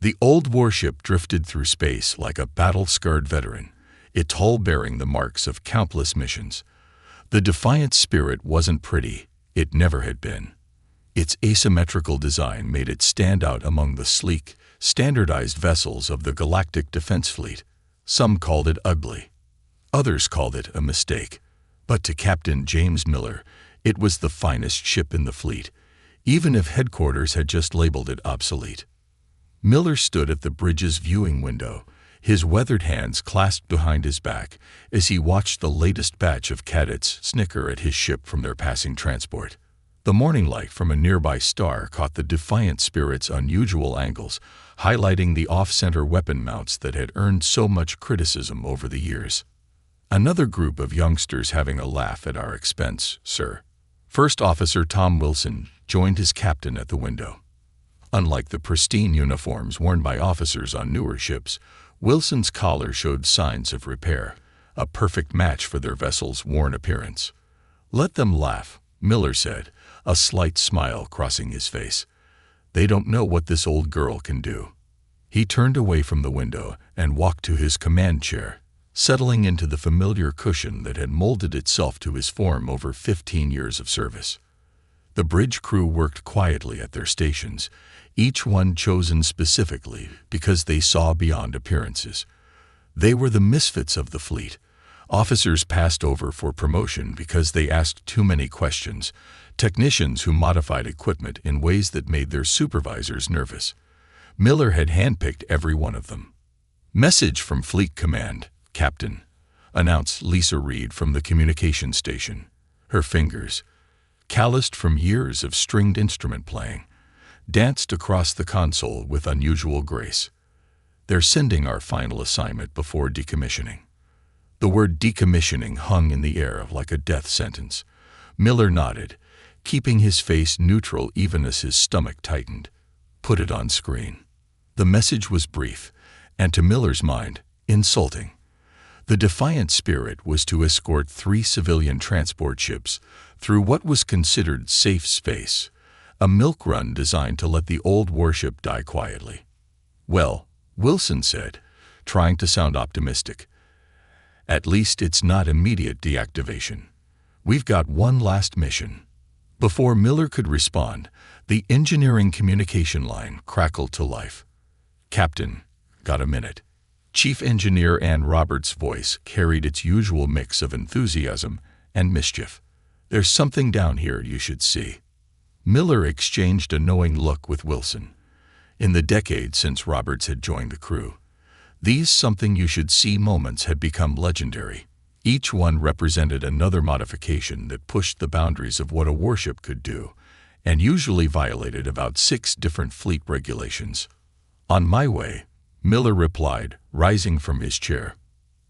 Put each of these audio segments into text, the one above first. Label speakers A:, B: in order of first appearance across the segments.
A: The old warship drifted through space like a battle-scarred veteran, its hull bearing the marks of countless missions. The Defiant spirit wasn't pretty, it never had been. Its asymmetrical design made it stand out among the sleek, standardized vessels of the Galactic Defense Fleet. Some called it ugly. Others called it a mistake. But to Captain James Miller, it was the finest ship in the fleet, even if headquarters had just labeled it obsolete. Miller stood at the bridge's viewing window, his weathered hands clasped behind his back, as he watched the latest batch of cadets snicker at his ship from their passing transport. The morning light from a nearby star caught the Defiant spirit's unusual angles, highlighting the off-center weapon mounts that had earned so much criticism over the years. Another group of youngsters having a laugh at our expense, sir. First Officer Tom Wilson joined his captain at the window. Unlike the pristine uniforms worn by officers on newer ships, Wilson's collar showed signs of repair, a perfect match for their vessel's worn appearance. "Let them laugh," Miller said, a slight smile crossing his face. "They don't know what this old girl can do." He turned away from the window and walked to his command chair, settling into the familiar cushion that had molded itself to his form over 15 years of service. The bridge crew worked quietly at their stations, each one chosen specifically because they saw beyond appearances. They were the misfits of the fleet. Officers passed over for promotion because they asked too many questions, technicians who modified equipment in ways that made their supervisors nervous. Miller had handpicked every one of them. "Message from Fleet Command, Captain," announced Lisa Reed from the communication station. Her fingers, calloused from years of stringed instrument playing, danced across the console with unusual grace. "They're sending our final assignment before decommissioning." The word decommissioning hung in the air like a death sentence. Miller nodded, keeping his face neutral even as his stomach tightened. "Put it on screen." The message was brief, and to Miller's mind, insulting. The Defiant spirit was to escort 3 civilian transport ships through what was considered safe space, a milk run designed to let the old warship die quietly. "Well," Wilson said, trying to sound optimistic, "at least it's not immediate deactivation. We've got one last mission." Before Miller could respond, the engineering communication line crackled to life. "Captain, got a minute?" Chief Engineer Ann Roberts' voice carried its usual mix of enthusiasm and mischief. "There's something down here you should see." Miller exchanged a knowing look with Wilson. In the decade since Roberts had joined the crew, these something-you-should-see moments had become legendary. Each one represented another modification that pushed the boundaries of what a warship could do, and usually violated about 6 different fleet regulations. "On my way," Miller replied, rising from his chair.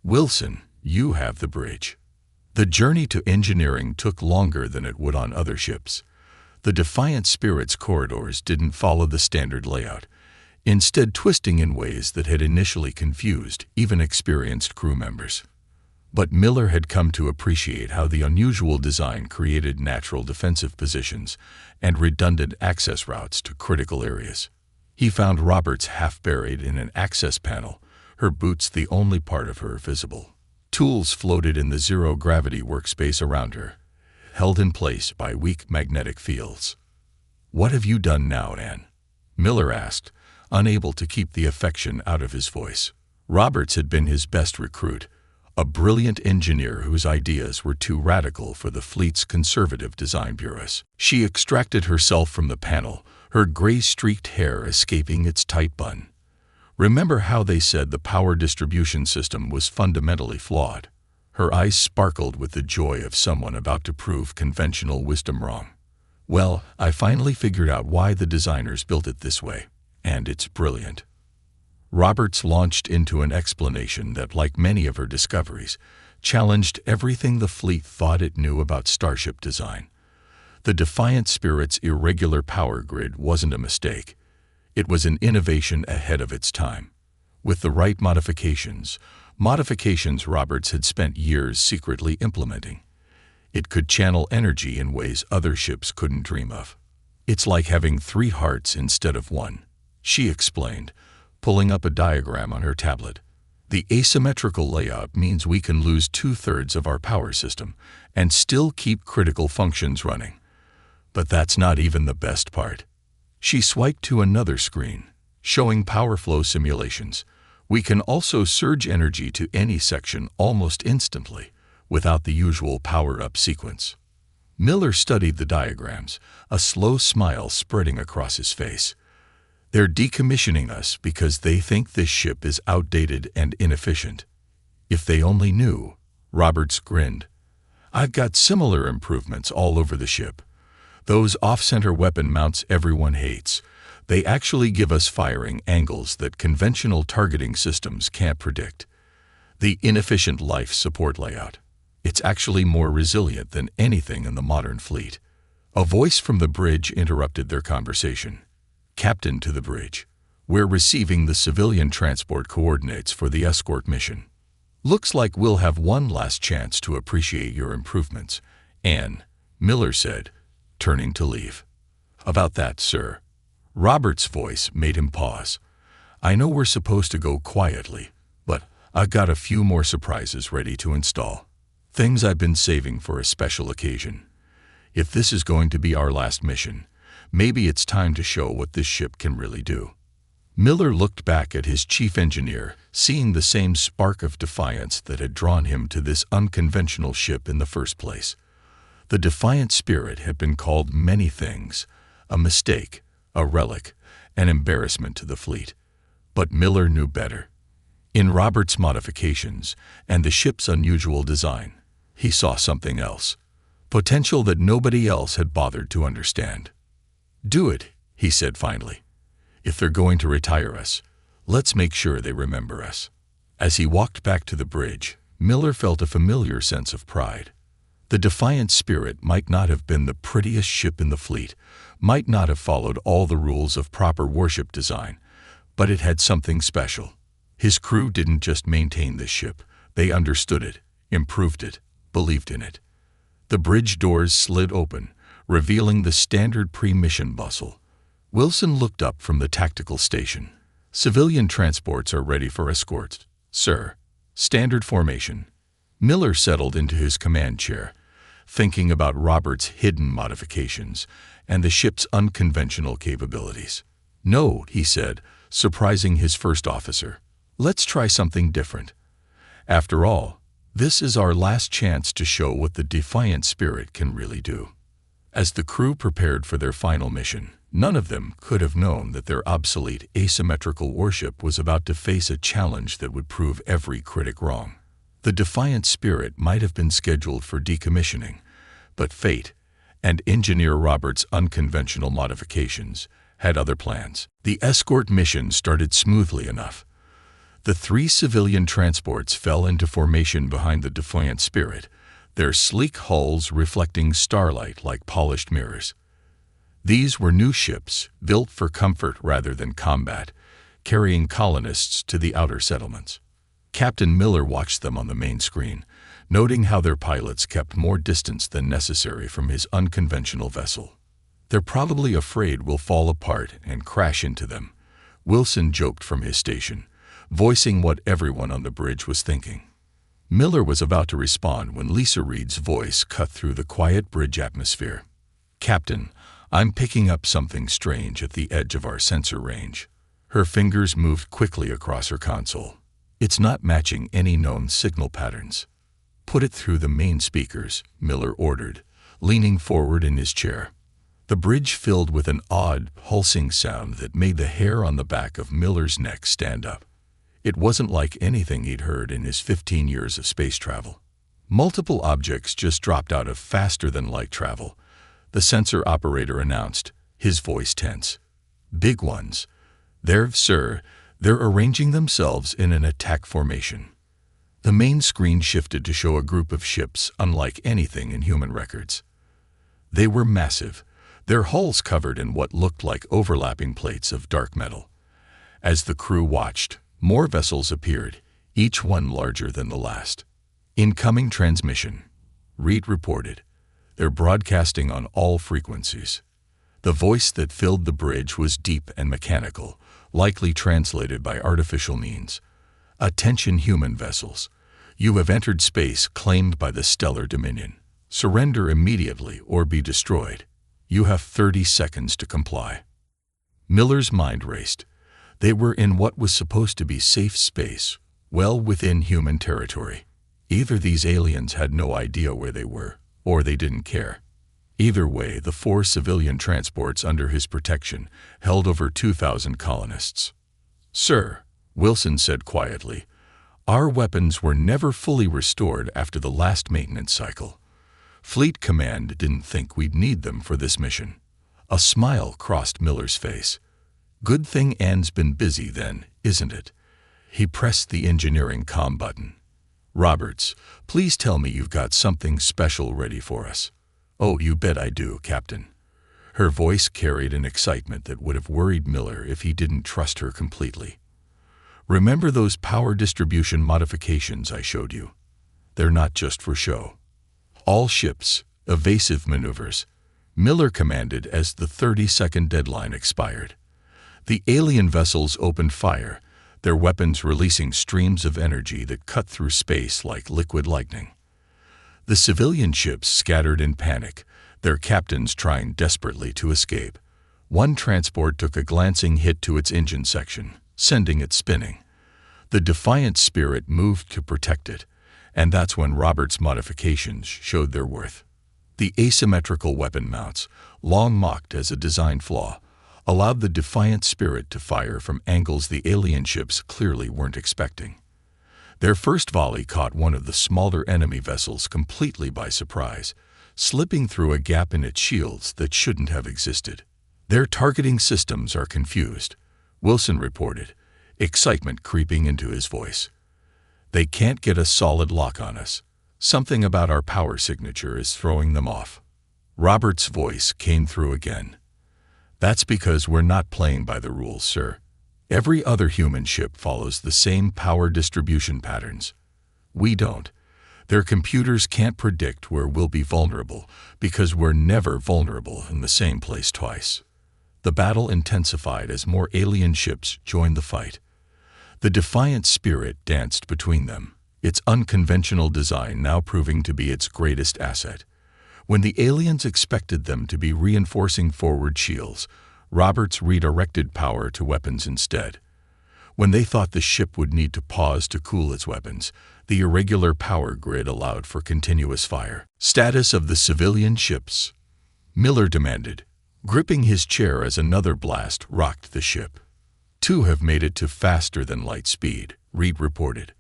A: "Wilson, you have the bridge." The journey to engineering took longer than it would on other ships. The Defiant spirit's corridors didn't follow the standard layout, instead twisting in ways that had initially confused even experienced crew members. But Miller had come to appreciate how the unusual design created natural defensive positions and redundant access routes to critical areas. He found Roberts half buried in an access panel, her boots the only part of her visible. Tools floated in the zero-gravity workspace around her, held in place by weak magnetic fields. "What have you done now, Ann?" Miller asked, unable to keep the affection out of his voice. Roberts had been his best recruit, a brilliant engineer whose ideas were too radical for the fleet's conservative design bureaus. She extracted herself from the panel, her gray-streaked hair escaping its tight bun. "Remember how they said the power distribution system was fundamentally flawed?" Her eyes sparkled with the joy of someone about to prove conventional wisdom wrong. "Well, I finally figured out why the designers built it this way, and it's brilliant." Roberts launched into an explanation that, like many of her discoveries, challenged everything the fleet thought it knew about starship design. The Defiant spirit's irregular power grid wasn't a mistake. It was an innovation ahead of its time. With the right modifications Roberts had spent years secretly implementing, it could channel energy in ways other ships couldn't dream of. "It's like having 3 hearts instead of 1, she explained, pulling up a diagram on her tablet. The asymmetrical layout means we can lose 2/3 of our power system and still keep critical functions running. But that's not even the best part. She swiped to another screen, showing power flow simulations. We can also surge energy to any section almost instantly, without the usual power-up sequence. Miller studied the diagrams, a slow smile spreading across his face. They're decommissioning us because they think this ship is outdated and inefficient. If they only knew. Roberts grinned. I've got similar improvements all over the ship. Those off-center weapon mounts everyone hates. They actually give us firing angles that conventional targeting systems can't predict. The inefficient life support layout. It's actually more resilient than anything in the modern fleet. A voice from the bridge interrupted their conversation. Captain to the bridge. We're receiving the civilian transport coordinates for the escort mission. Looks like we'll have one last chance to appreciate your improvements, Anne, Miller said, turning to leave. About that, sir. Robert's voice made him pause. I know we're supposed to go quietly, but I've got a few more surprises ready to install. Things I've been saving for a special occasion. If this is going to be our last mission, maybe it's time to show what this ship can really do. Miller looked back at his chief engineer, seeing the same spark of defiance that had drawn him to this unconventional ship in the first place. The defiant spirit had been called many things, a mistake, a relic, an embarrassment to the fleet. But Miller knew better. In Robert's modifications and the ship's unusual design, he saw something else. Potential that nobody else had bothered to understand. Do it, he said finally. If they're going to retire us, let's make sure they remember us. As he walked back to the bridge, Miller felt a familiar sense of pride. The defiant spirit might not have been the prettiest ship in the fleet, might not have followed all the rules of proper warship design, but it had something special. His crew didn't just maintain this ship, they understood it, improved it, believed in it. The bridge doors slid open, revealing the standard pre-mission bustle. Wilson looked up from the tactical station. Civilian transports are ready for escort, sir. Standard formation. Miller settled into his command chair, thinking about Robert's hidden modifications and the ship's unconventional capabilities. No, he said, surprising his first officer. Let's try something different. After all, this is our last chance to show what the defiant spirit can really do. As the crew prepared for their final mission, none of them could have known that their obsolete asymmetrical warship was about to face a challenge that would prove every critic wrong. The defiant spirit might have been scheduled for decommissioning, but fate, and Engineer Robert's unconventional modifications, had other plans. The escort mission started smoothly enough. The 3 civilian transports fell into formation behind the defiant spirit, their sleek hulls reflecting starlight like polished mirrors. These were new ships, built for comfort rather than combat, carrying colonists to the outer settlements. Captain Miller watched them on the main screen, noting how their pilots kept more distance than necessary from his unconventional vessel. They're probably afraid we'll fall apart and crash into them, Wilson joked from his station, voicing what everyone on the bridge was thinking. Miller was about to respond when Lisa Reed's voice cut through the quiet bridge atmosphere. Captain, I'm picking up something strange at the edge of our sensor range. Her fingers moved quickly across her console. It's not matching any known signal patterns. Put it through the main speakers, Miller ordered, leaning forward in his chair. The bridge filled with an odd, pulsing sound that made the hair on the back of Miller's neck stand up. It wasn't like anything he'd heard in his 15 years of space travel. Multiple objects just dropped out of faster-than-light travel, the sensor operator announced, his voice tense. Big ones. They're arranging themselves in an attack formation. The main screen shifted to show a group of ships unlike anything in human records. They were massive, their hulls covered in what looked like overlapping plates of dark metal. As the crew watched, more vessels appeared, each one larger than the last. Incoming transmission, Reed reported. They're broadcasting on all frequencies. The voice that filled the bridge was deep and mechanical, likely translated by artificial means. Attention human vessels. You have entered space claimed by the Stellar Dominion. Surrender immediately or be destroyed. You have 30 seconds to comply. Miller's mind raced. They were in what was supposed to be safe space, well within human territory. Either these aliens had no idea where they were, or they didn't care. Either way, the 4 civilian transports under his protection held over 2,000 colonists. "Sir," Wilson said quietly, "our weapons were never fully restored after the last maintenance cycle. Fleet Command didn't think we'd need them for this mission." A smile crossed Miller's face. "Good thing Anne's been busy then, isn't it?" He pressed the engineering comm button. "Roberts, please tell me you've got something special ready for us." "Oh, you bet I do, Captain." Her voice carried an excitement that would have worried Miller if he didn't trust her completely. "Remember those power distribution modifications I showed you? They're not just for show. All ships, evasive maneuvers," Miller commanded as the 30-second deadline expired. The alien vessels opened fire, their weapons releasing streams of energy that cut through space like liquid lightning. The civilian ships scattered in panic, their captains trying desperately to escape. One transport took a glancing hit to its engine section, sending it spinning. The Defiant Spirit moved to protect it, and that's when Robert's modifications showed their worth. The asymmetrical weapon mounts, long mocked as a design flaw, allowed the Defiant Spirit to fire from angles the alien ships clearly weren't expecting. Their first volley caught one of the smaller enemy vessels completely by surprise, slipping through a gap in its shields that shouldn't have existed. "Their targeting systems are confused," Wilson reported, excitement creeping into his voice. "They can't get a solid lock on us. Something about our power signature is throwing them off." Robert's voice came through again. "That's because we're not playing by the rules, sir. Every other human ship follows the same power distribution patterns. We don't. Their computers can't predict where we'll be vulnerable because we're never vulnerable in the same place twice." The battle intensified as more alien ships joined the fight. The Defiant Spirit danced between them, its unconventional design now proving to be its greatest asset. When the aliens expected them to be reinforcing forward shields, Roberts redirected power to weapons instead. When they thought the ship would need to pause to cool its weapons, the irregular power grid allowed for continuous fire. "Status of the civilian ships," Miller demanded, gripping his chair as another blast rocked the ship. "2 have made it to faster than light speed," Reed reported.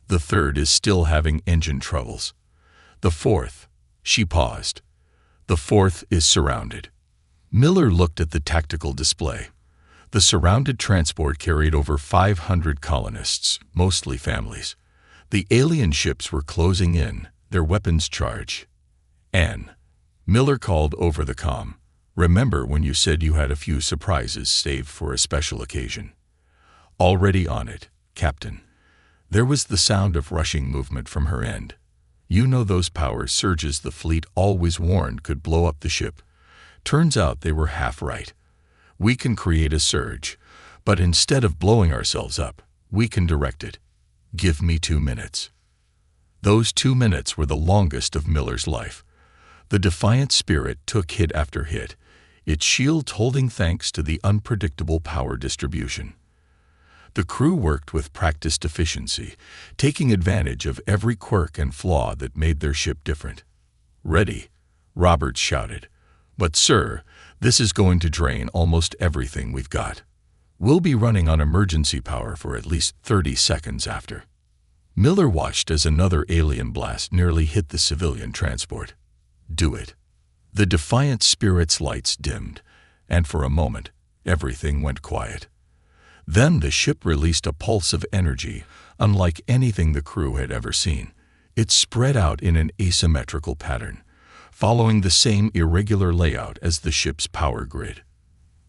A: "The 3rd is still having engine troubles. The 4th," she paused. "The 4th is surrounded." Miller looked at the tactical display. The surrounded transport carried over 500 colonists, mostly families. The alien ships were closing in, their weapons charged. "Anne," Miller called over the comm, "remember when you said you had a few surprises saved for a special occasion?" "Already on it, Captain." There was the sound of rushing movement from her end. "You know those power surges the fleet always warned could blow up the ship. Turns out they were half right. We can create a surge, but instead of blowing ourselves up, we can direct it. Give me 2 minutes." Those 2 minutes were the longest of Miller's life. The Defiant Spirit took hit after hit, its shield holding thanks to the unpredictable power distribution. The crew worked with practiced efficiency, taking advantage of every quirk and flaw that made their ship different. "Ready," Roberts shouted. "But sir, this is going to drain almost everything we've got. We'll be running on emergency power for at least 30 seconds after." Miller watched as another alien blast nearly hit the civilian transport. "Do it." The Defiant Spirit's lights dimmed, and for a moment, everything went quiet. Then the ship released a pulse of energy, unlike anything the crew had ever seen. It spread out in an asymmetrical pattern, following the same irregular layout as the ship's power grid.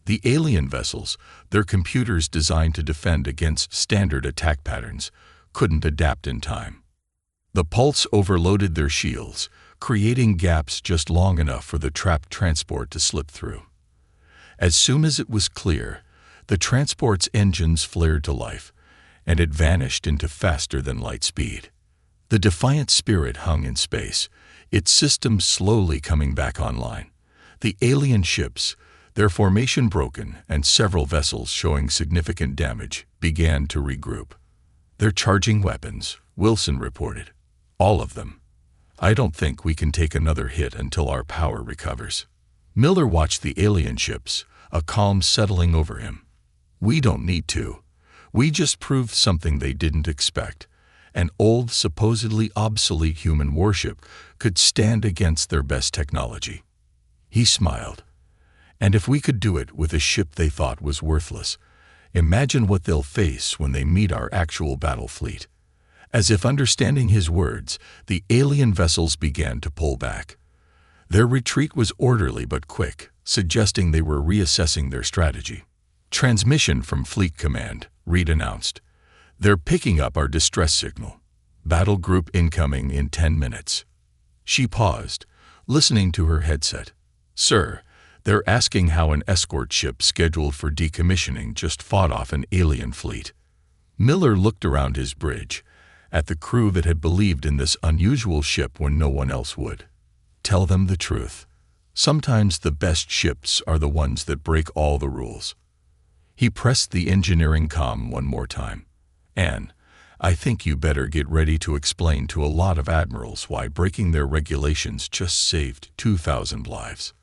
A: The alien vessels, their computers designed to defend against standard attack patterns, couldn't adapt in time. The pulse overloaded their shields, creating gaps just long enough for the trapped transport to slip through. As soon as it was clear, The transport's engines flared to life, and it vanished into faster than light speed. The Defiant Spirit hung in space, its systems slowly coming back online. The alien ships, their formation broken and several vessels showing significant damage, began to regroup. "They're charging weapons," Wilson reported. "All of them. I don't think we can take another hit until our power recovers." Miller watched the alien ships, a calm settling over him. "We don't need to. We just proved something they didn't expect. An old, supposedly obsolete human warship could stand against their best technology." He smiled. "And if we could do it with a ship they thought was worthless, imagine what they'll face when they meet our actual battle fleet." As if understanding his words, the alien vessels began to pull back. Their retreat was orderly but quick, suggesting they were reassessing their strategy. "Transmission from Fleet Command," Reed announced. "They're picking up our distress signal. Battle group incoming in 10 minutes. She paused, listening to her headset. "Sir, they're asking how an escort ship scheduled for decommissioning just fought off an alien fleet." Miller looked around his bridge, at the crew that had believed in this unusual ship when no one else would. "Tell them the truth. Sometimes the best ships are the ones that break all the rules." He pressed the engineering comm one more time. "Anne, I think you better get ready to explain to a lot of admirals why breaking their regulations just saved 2,000 lives."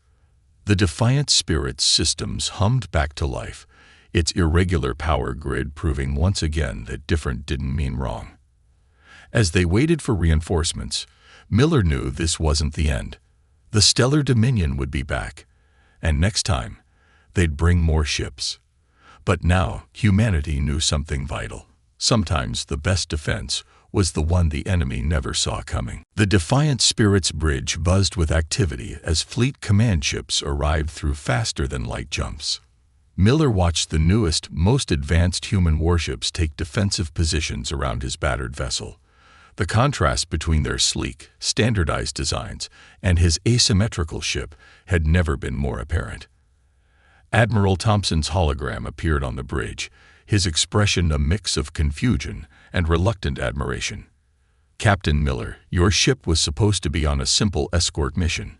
A: The Defiant Spirit's systems hummed back to life, its irregular power grid proving once again that different didn't mean wrong. As they waited for reinforcements, Miller knew this wasn't the end. The Stellar Dominion would be back, and next time, they'd bring more ships. But now, humanity knew something vital. Sometimes the best defense was the one the enemy never saw coming. The Defiant Spirit's bridge buzzed with activity as fleet command ships arrived through faster-than-light jumps. Miller watched the newest, most advanced human warships take defensive positions around his battered vessel. The contrast between their sleek, standardized designs and his asymmetrical ship had never been more apparent. Admiral Thompson's hologram appeared on the bridge, his expression a mix of confusion and reluctant admiration. "Captain Miller, your ship was supposed to be on a simple escort mission.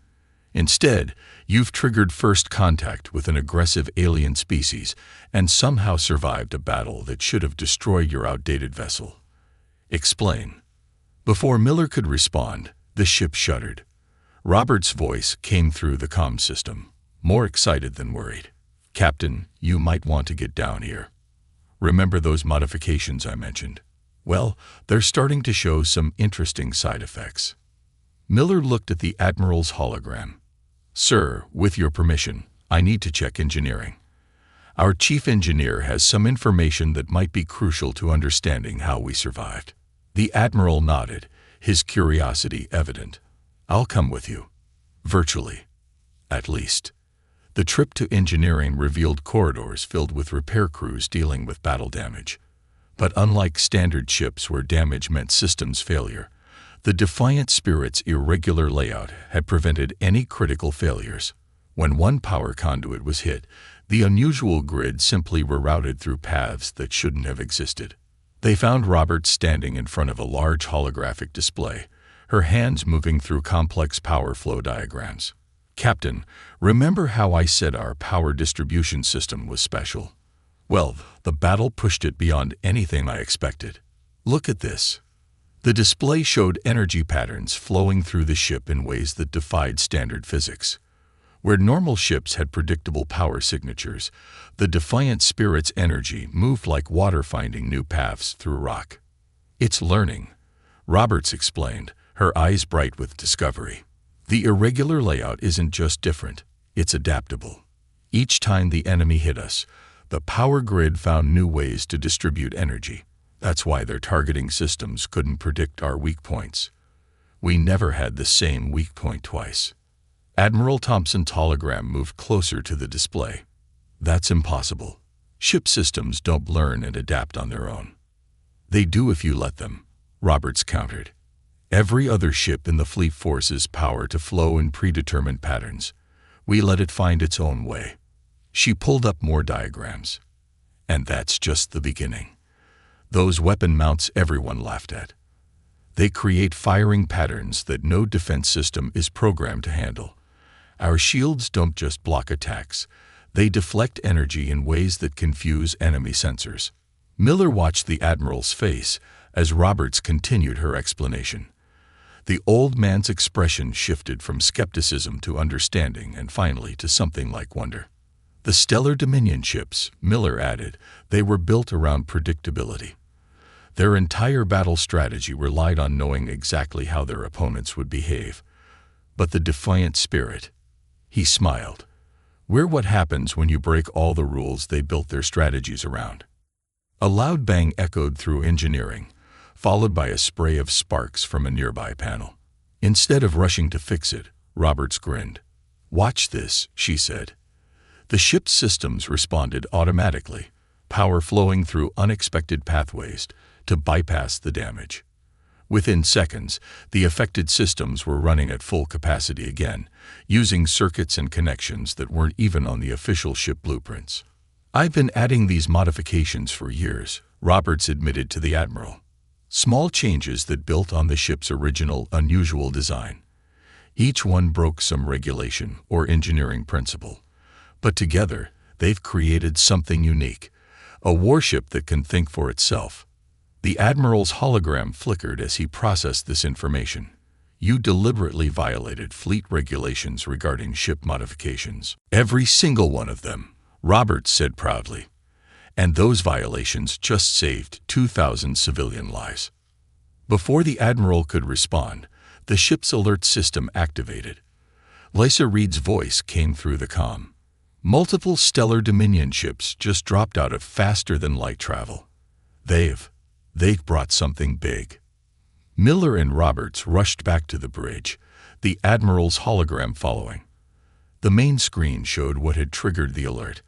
A: Instead, you've triggered first contact with an aggressive alien species and somehow survived a battle that should have destroyed your outdated vessel. Explain." Before Miller could respond, the ship shuddered. Robert's voice came through the comm system, more excited than worried. "Captain, you might want to get down here. Remember those modifications I mentioned? Well, they're starting to show some interesting side effects." Miller looked at the Admiral's hologram. "Sir, with your permission, I need to check engineering. Our chief engineer has some information that might be crucial to understanding how we survived." The Admiral nodded, his curiosity evident. "I'll come with you. Virtually. At least." The trip to engineering revealed corridors filled with repair crews dealing with battle damage. But unlike standard ships where damage meant systems failure, the Defiant Spirit's irregular layout had prevented any critical failures. When one power conduit was hit, the unusual grid simply rerouted through paths that shouldn't have existed. They found Robert standing in front of a large holographic display, her hands moving through complex power flow diagrams. "Captain, remember how I said our power distribution system was special? Well, the battle pushed it beyond anything I expected. Look at this." The display showed energy patterns flowing through the ship in ways that defied standard physics. Where normal ships had predictable power signatures, the Defiant Spirit's energy moved like water finding new paths through rock. "It's learning," Roberts explained, her eyes bright with discovery. "The irregular layout isn't just different, it's adaptable. Each time the enemy hit us, the power grid found new ways to distribute energy. That's why their targeting systems couldn't predict our weak points. We never had the same weak point twice." Admiral Thompson's hologram moved closer to the display. "That's impossible. Ship systems don't learn and adapt on their own." "They do if you let them," Roberts countered. "Every other ship in the fleet forces power to flow in predetermined patterns. We let it find its own way." She pulled up more diagrams. And that's just the beginning. Those weapon mounts everyone laughed at. They create firing patterns that no defense system is programmed to handle. Our shields don't just block attacks. They deflect energy in ways that confuse enemy sensors. Miller watched the Admiral's face as Roberts continued her explanation. The old man's expression shifted from skepticism to understanding and finally to something like wonder. The Stellar Dominion ships, Miller added, they were built around predictability. Their entire battle strategy relied on knowing exactly how their opponents would behave. But the defiant spirit, he smiled. We're what happens when you break all the rules they built their strategies around. A loud bang echoed through engineering, followed by a spray of sparks from a nearby panel. Instead of rushing to fix it, Roberts grinned. "Watch this," she said. The ship's systems responded automatically, power flowing through unexpected pathways to bypass the damage. Within seconds, the affected systems were running at full capacity again, using circuits and connections that weren't even on the official ship blueprints. "I've been adding these modifications for years," Roberts admitted to the Admiral. Small changes that built on the ship's original, unusual design. Each one broke some regulation or engineering principle. But together, they've created something unique, a warship that can think for itself. The Admiral's hologram flickered as he processed this information. "You deliberately violated fleet regulations regarding ship modifications." "Every single one of them," Roberts said proudly. "And those violations just saved 2,000 civilian lives." Before the Admiral could respond, the ship's alert system activated. Lysa Reed's voice came through the comm. "Multiple Stellar Dominion ships just dropped out of faster-than-light travel. They've brought something big." Miller and Roberts rushed back to the bridge, the Admiral's hologram following. The main screen showed what had triggered the alert.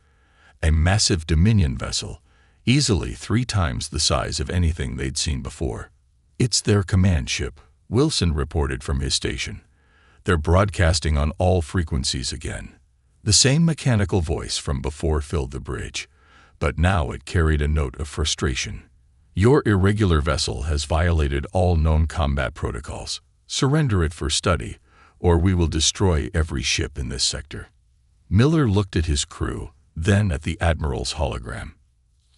A: A massive Dominion vessel, easily 3 times the size of anything they'd seen before. "It's their command ship," Wilson reported from his station. "They're broadcasting on all frequencies again." The same mechanical voice from before filled the bridge, but now it carried a note of frustration. "Your irregular vessel has violated all known combat protocols. Surrender it for study, or we will destroy every ship in this sector." Miller looked at his crew, then at the Admiral's hologram.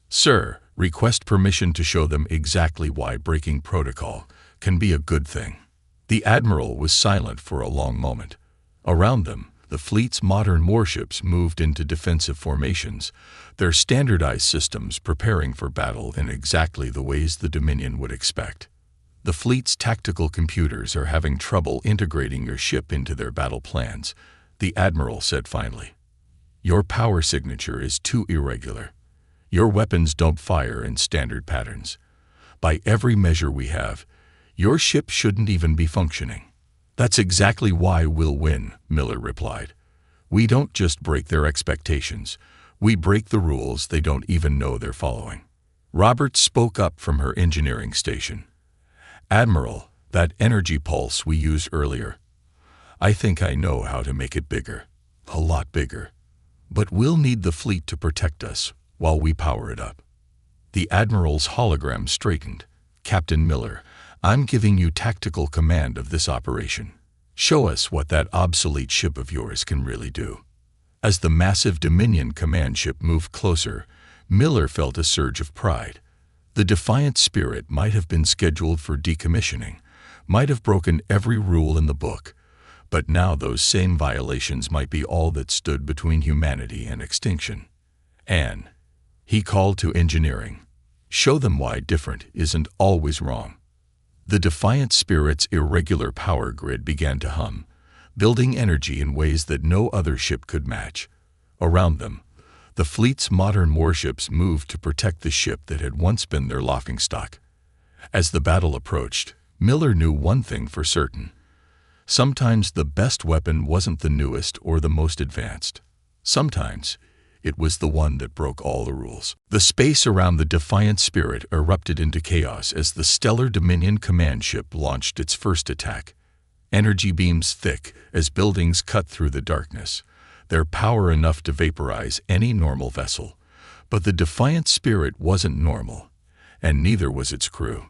A: "Sir, request permission to show them exactly why breaking protocol can be a good thing." The Admiral was silent for a long moment. Around them, the fleet's modern warships moved into defensive formations, their standardized systems preparing for battle in exactly the ways the Dominion would expect. "The fleet's tactical computers are having trouble integrating your ship into their battle plans," the Admiral said finally. "Your power signature is too irregular. Your weapons don't fire in standard patterns. By every measure we have, your ship shouldn't even be functioning." "That's exactly why we'll win," Miller replied. "We don't just break their expectations. We break the rules they don't even know they're following." Roberts spoke up from her engineering station. "Admiral, that energy pulse we used earlier, I think I know how to make it bigger. A lot bigger. But we'll need the fleet to protect us while we power it up." The Admiral's hologram straightened. "Captain Miller, I'm giving you tactical command of this operation. Show us what that obsolete ship of yours can really do." As the massive Dominion command ship moved closer, Miller felt a surge of pride. The defiant spirit might have been scheduled for decommissioning, might have broken every rule in the book, but now those same violations might be all that stood between humanity and extinction. "Anne," he called to engineering, "show them why different isn't always wrong." The defiant spirit's irregular power grid began to hum, building energy in ways that no other ship could match. Around them, the fleet's modern warships moved to protect the ship that had once been their laughingstock. As the battle approached, Miller knew one thing for certain. Sometimes the best weapon wasn't the newest or the most advanced. Sometimes it was the one that broke all the rules. The space around the defiant spirit erupted into chaos as the Stellar Dominion command ship launched its first attack. Energy beams thick as buildings cut through the darkness, their power enough to vaporize any normal vessel. But the Defiant spirit wasn't normal, and neither was its crew.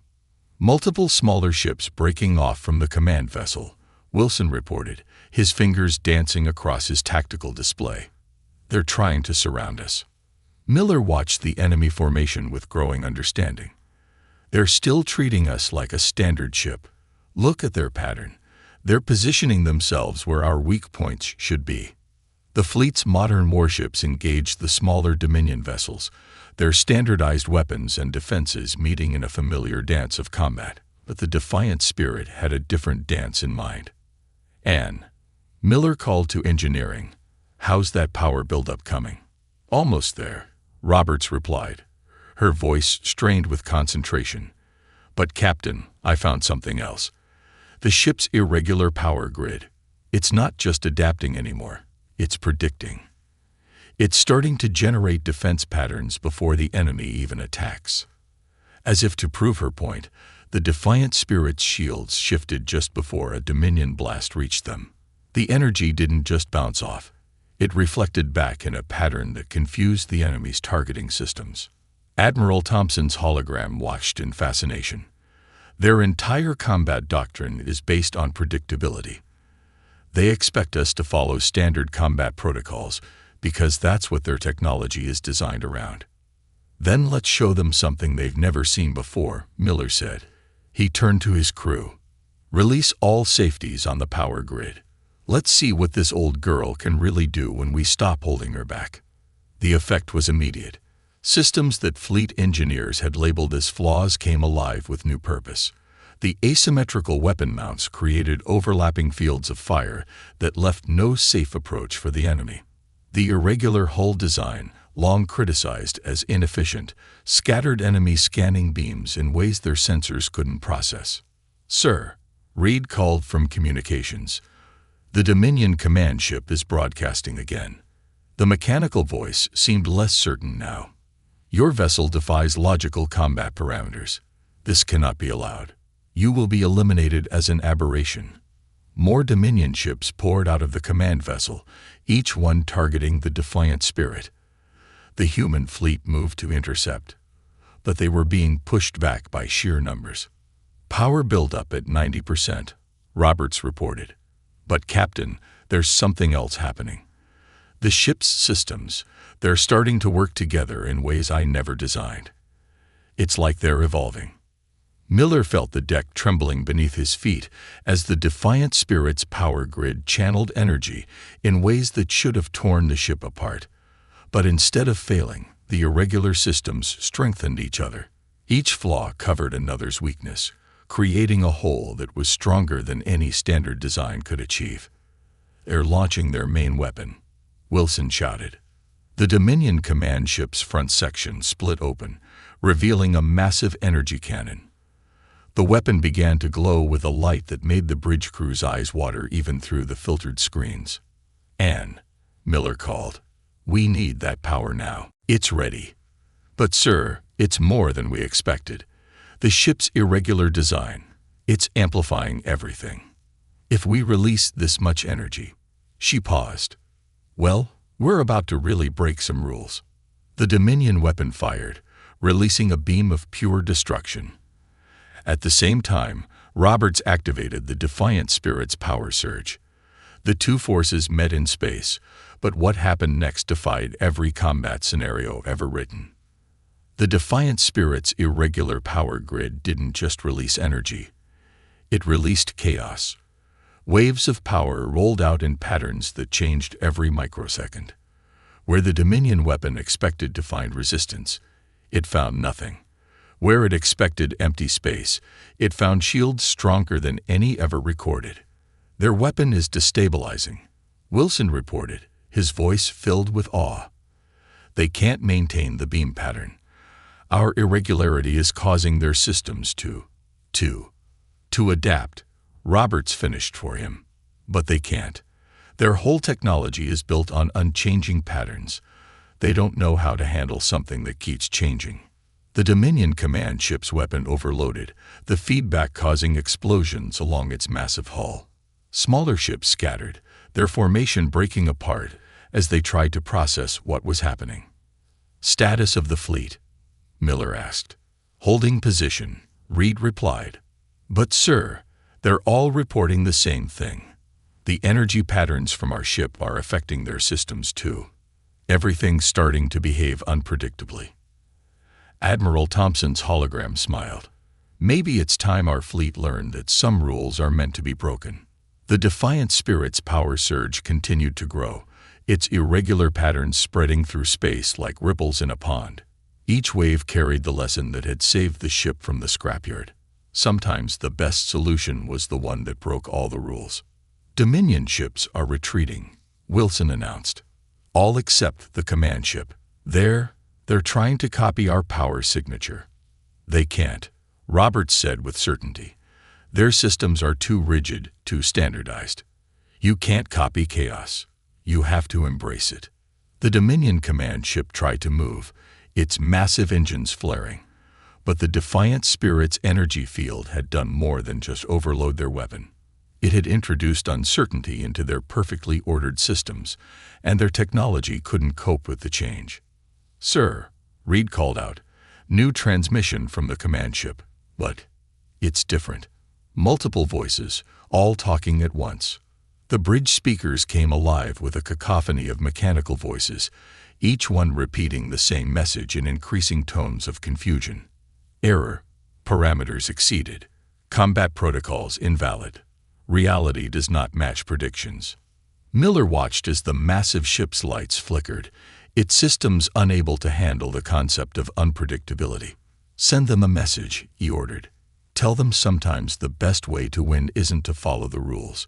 A: Multiple smaller ships breaking off from the command vessel, Wilson reported, his fingers dancing across his tactical display. They're trying to surround us. Miller watched the enemy formation with growing understanding. They're still treating us like a standard ship. Look at their pattern. They're positioning themselves where our weak points should be. The fleet's modern warships engaged the smaller Dominion vessels, their standardized weapons and defenses meeting in a familiar dance of combat. But the Defiant spirit had a different dance in mind. Anne, Miller called to engineering. How's that power buildup coming? Almost there, Roberts replied, her voice strained with concentration. But Captain, I found something else. The ship's irregular power grid. It's not just adapting anymore. It's predicting. It's starting to generate defense patterns before the enemy even attacks. As if to prove her point, the Defiant spirit's shields shifted just before a Dominion blast reached them. The energy didn't just bounce off. It reflected back in a pattern that confused the enemy's targeting systems. Admiral Thompson's hologram watched in fascination. Their entire combat doctrine is based on predictability. They expect us to follow standard combat protocols because that's what their technology is designed around. Then let's show them something they've never seen before, Miller said. He turned to his crew. Release all safeties on the power grid. Let's see what this old girl can really do when we stop holding her back. The effect was immediate. Systems that fleet engineers had labeled as flaws came alive with new purpose. The asymmetrical weapon mounts created overlapping fields of fire that left no safe approach for the enemy. The irregular hull design, long criticized as inefficient, scattered enemy scanning beams in ways their sensors couldn't process. Sir, Reed called from communications. The Dominion command ship is broadcasting again. The mechanical voice seemed less certain now. Your vessel defies logical combat parameters. This cannot be allowed. You will be eliminated as an aberration. More Dominion ships poured out of the command vessel, each one targeting the Defiant spirit. The human fleet moved to intercept, but they were being pushed back by sheer numbers. Power buildup at 90%, Roberts reported. But Captain, there's something else happening. The ship's systems, they're starting to work together in ways I never designed. It's like they're evolving. Miller felt the deck trembling beneath his feet as the Defiant spirit's power grid channeled energy in ways that should have torn the ship apart. But instead of failing, the irregular systems strengthened each other. Each flaw covered another's weakness, creating a whole that was stronger than any standard design could achieve. They're launching their main weapon, Wilson shouted. The Dominion command ship's front section split open, revealing a massive energy cannon. The weapon began to glow with a light that made the bridge crew's eyes water even through the filtered screens. Anne, Miller called. We need that power now. It's ready. But sir, it's more than we expected. The ship's irregular design, it's amplifying everything. If we release this much energy, she paused. Well, we're about to really break some rules. The Dominion weapon fired, releasing a beam of pure destruction. At the same time, Roberts activated the Defiant spirit's power surge. The two forces met in space, but what happened next defied every combat scenario ever written. The Defiant spirit's irregular power grid didn't just release energy. It released chaos. Waves of power rolled out in patterns that changed every microsecond. Where the Dominion weapon expected to find resistance, it found nothing. Where it expected empty space, it found shields stronger than any ever recorded. Their weapon is destabilizing, Wilson reported, his voice filled with awe. They can't maintain the beam pattern. Our irregularity is causing their systems to adapt. Roberts finished for him. But they can't. Their whole technology is built on unchanging patterns. They don't know how to handle something that keeps changing. The Dominion command ship's weapon overloaded, the feedback causing explosions along its massive hull. Smaller ships scattered, their formation breaking apart as they tried to process what was happening. Status of the fleet? Miller asked. Holding position, Reed replied. But sir, they're all reporting the same thing. The energy patterns from our ship are affecting their systems too. Everything's starting to behave unpredictably. Admiral Thompson's hologram smiled. Maybe it's time our fleet learned that some rules are meant to be broken. The Defiant Spirit's power surge continued to grow, its irregular patterns spreading through space like ripples in a pond. Each wave carried the lesson that had saved the ship from the scrapyard. Sometimes the best solution was the one that broke all the rules. Dominion ships are retreating, Wilson announced. All except the command ship. They're trying to copy our power signature. They can't, Roberts said with certainty. Their systems are too rigid, too standardized. You can't copy chaos. You have to embrace it. The Dominion command ship tried to move, its massive engines flaring. But the Defiant Spirit's energy field had done more than just overload their weapon. It had introduced uncertainty into their perfectly ordered systems, and their technology couldn't cope with the change. Sir, Reed called out, new transmission from the command ship. But it's different. Multiple voices, all talking at once. The bridge speakers came alive with a cacophony of mechanical voices, each one repeating the same message in increasing tones of confusion. Error. Parameters exceeded. Combat protocols invalid. Reality does not match predictions. Miller watched as the massive ship's lights flickered, its systems unable to handle the concept of unpredictability. Send them a message, he ordered. Tell them sometimes the best way to win isn't to follow the rules.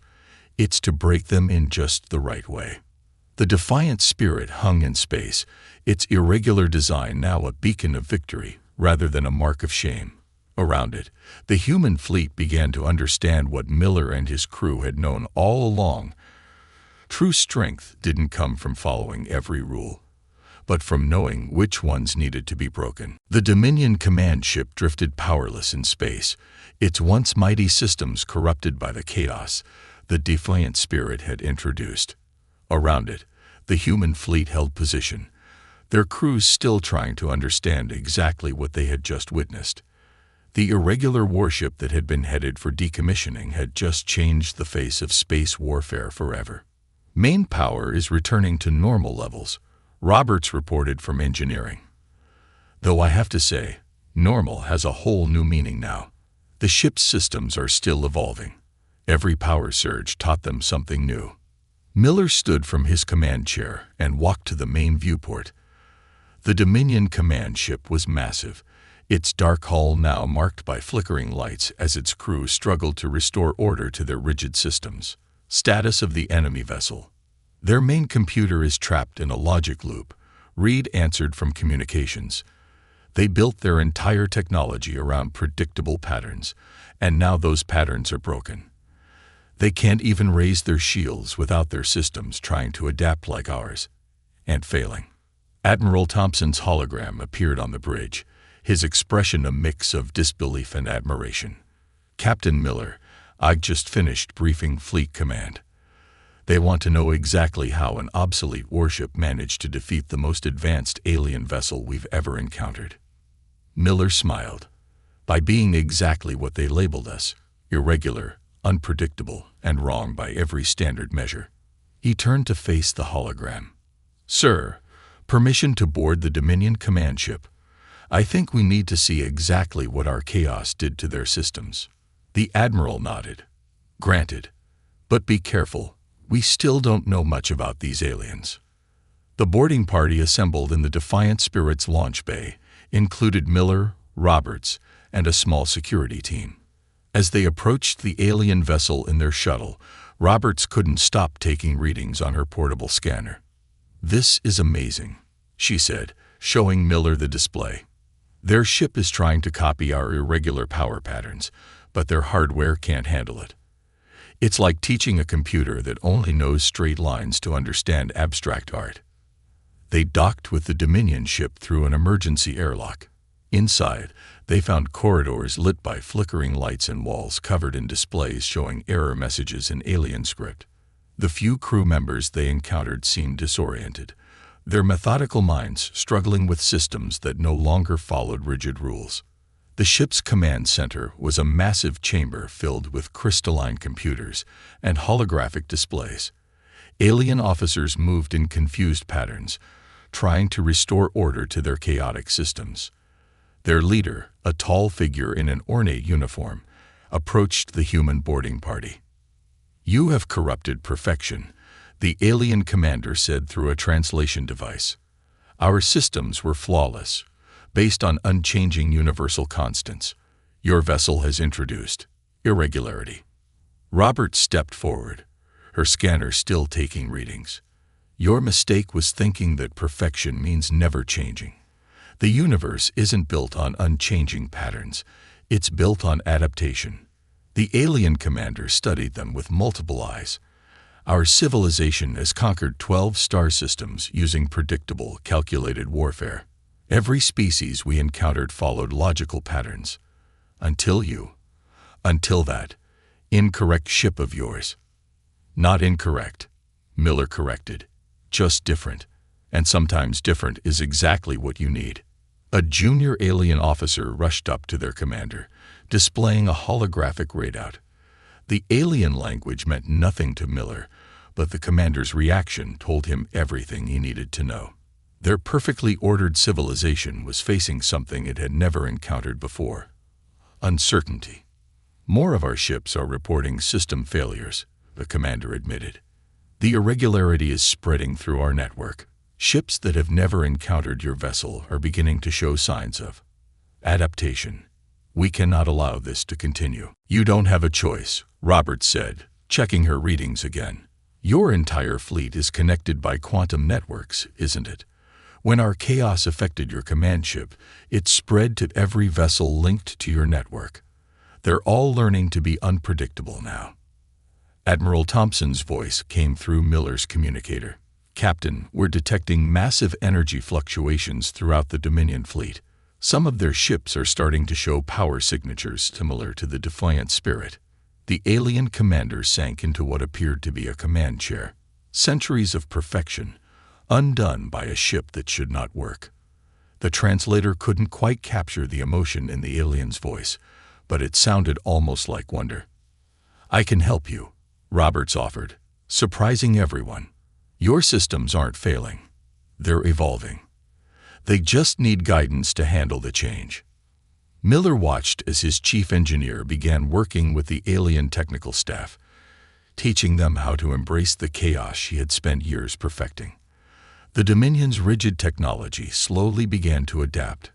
A: It's to break them in just the right way. The Defiant Spirit hung in space, its irregular design now a beacon of victory rather than a mark of shame. Around it, the human fleet began to understand what Miller and his crew had known all along. True strength didn't come from following every rule, but from knowing which ones needed to be broken. The Dominion command ship drifted powerless in space, its once mighty systems corrupted by the chaos the Defiant Spirit had introduced. Around it, the human fleet held position, their crews still trying to understand exactly what they had just witnessed. The irregular warship that had been headed for decommissioning had just changed the face of space warfare forever. Main power is returning to normal levels, Roberts reported from engineering. Though I have to say, normal has a whole new meaning now. The ship's systems are still evolving. Every power surge taught them something new. Miller stood from his command chair and walked to the main viewport. The Dominion command ship was massive, its dark hull now marked by flickering lights as its crew struggled to restore order to their rigid systems. Status of the enemy vessel. Their main computer is trapped in a logic loop, Reed answered from communications. They built their entire technology around predictable patterns, and now those patterns are broken. They can't even raise their shields without their systems trying to adapt like ours, and failing. Admiral Thompson's hologram appeared on the bridge, his expression a mix of disbelief and admiration. Captain Miller, I just finished briefing Fleet Command. They want to know exactly how an obsolete warship managed to defeat the most advanced alien vessel we've ever encountered. Miller smiled. By being exactly what they labeled us, irregular, unpredictable, and wrong by every standard measure. He turned to face the hologram. Sir, permission to board the Dominion command ship. I think we need to see exactly what our chaos did to their systems. The Admiral nodded. Granted. But be careful. We still don't know much about these aliens. The boarding party assembled in the Defiant Spirit's launch bay included Miller, Roberts, and a small security team. As they approached the alien vessel in their shuttle, Roberts couldn't stop taking readings on her portable scanner. This is amazing, she said, showing Miller the display. Their ship is trying to copy our irregular power patterns, but their hardware can't handle it. It's like teaching a computer that only knows straight lines to understand abstract art. They docked with the Dominion ship through an emergency airlock. Inside, they found corridors lit by flickering lights and walls covered in displays showing error messages in alien script. The few crew members they encountered seemed disoriented, their methodical minds struggling with systems that no longer followed rigid rules. The ship's command center was a massive chamber filled with crystalline computers and holographic displays. Alien officers moved in confused patterns, trying to restore order to their chaotic systems. Their leader, a tall figure in an ornate uniform, approached the human boarding party. "You have corrupted perfection," the alien commander said through a translation device. "Our systems were flawless, based on unchanging universal constants. Your vessel has introduced irregularity." Robert stepped forward, her scanner still taking readings. "Your mistake was thinking that perfection means never changing. The universe isn't built on unchanging patterns, it's built on adaptation." The alien commander studied them with multiple eyes. "Our civilization has conquered 12 star systems using predictable, calculated warfare. Every species we encountered followed logical patterns. Until that incorrect ship of yours." "Not incorrect," Miller corrected. "Just different. And sometimes different is exactly what you need." A junior alien officer rushed up to their commander, displaying a holographic readout. The alien language meant nothing to Miller, but the commander's reaction told him everything he needed to know. Their perfectly ordered civilization was facing something it had never encountered before: uncertainty. "More of our ships are reporting system failures," the commander admitted. "The irregularity is spreading through our network. Ships that have never encountered your vessel are beginning to show signs of adaptation. We cannot allow this to continue." "You don't have a choice," Robert said, checking her readings again. "Your entire fleet is connected by quantum networks, isn't it? When our chaos affected your command ship, it spread to every vessel linked to your network. They're all learning to be unpredictable now." Admiral Thompson's voice came through Miller's communicator. "Captain, we're detecting massive energy fluctuations throughout the Dominion fleet. Some of their ships are starting to show power signatures similar to the Defiant Spirit." The alien commander sank into what appeared to be a command chair. Centuries of perfection, undone by a ship that should not work. The translator couldn't quite capture the emotion in the alien's voice, but it sounded almost like wonder. "I can help you," Roberts offered, surprising everyone. "Your systems aren't failing. They're evolving. They just need guidance to handle the change." Miller watched as his chief engineer began working with the alien technical staff, teaching them how to embrace the chaos she had spent years perfecting. The Dominion's rigid technology slowly began to adapt,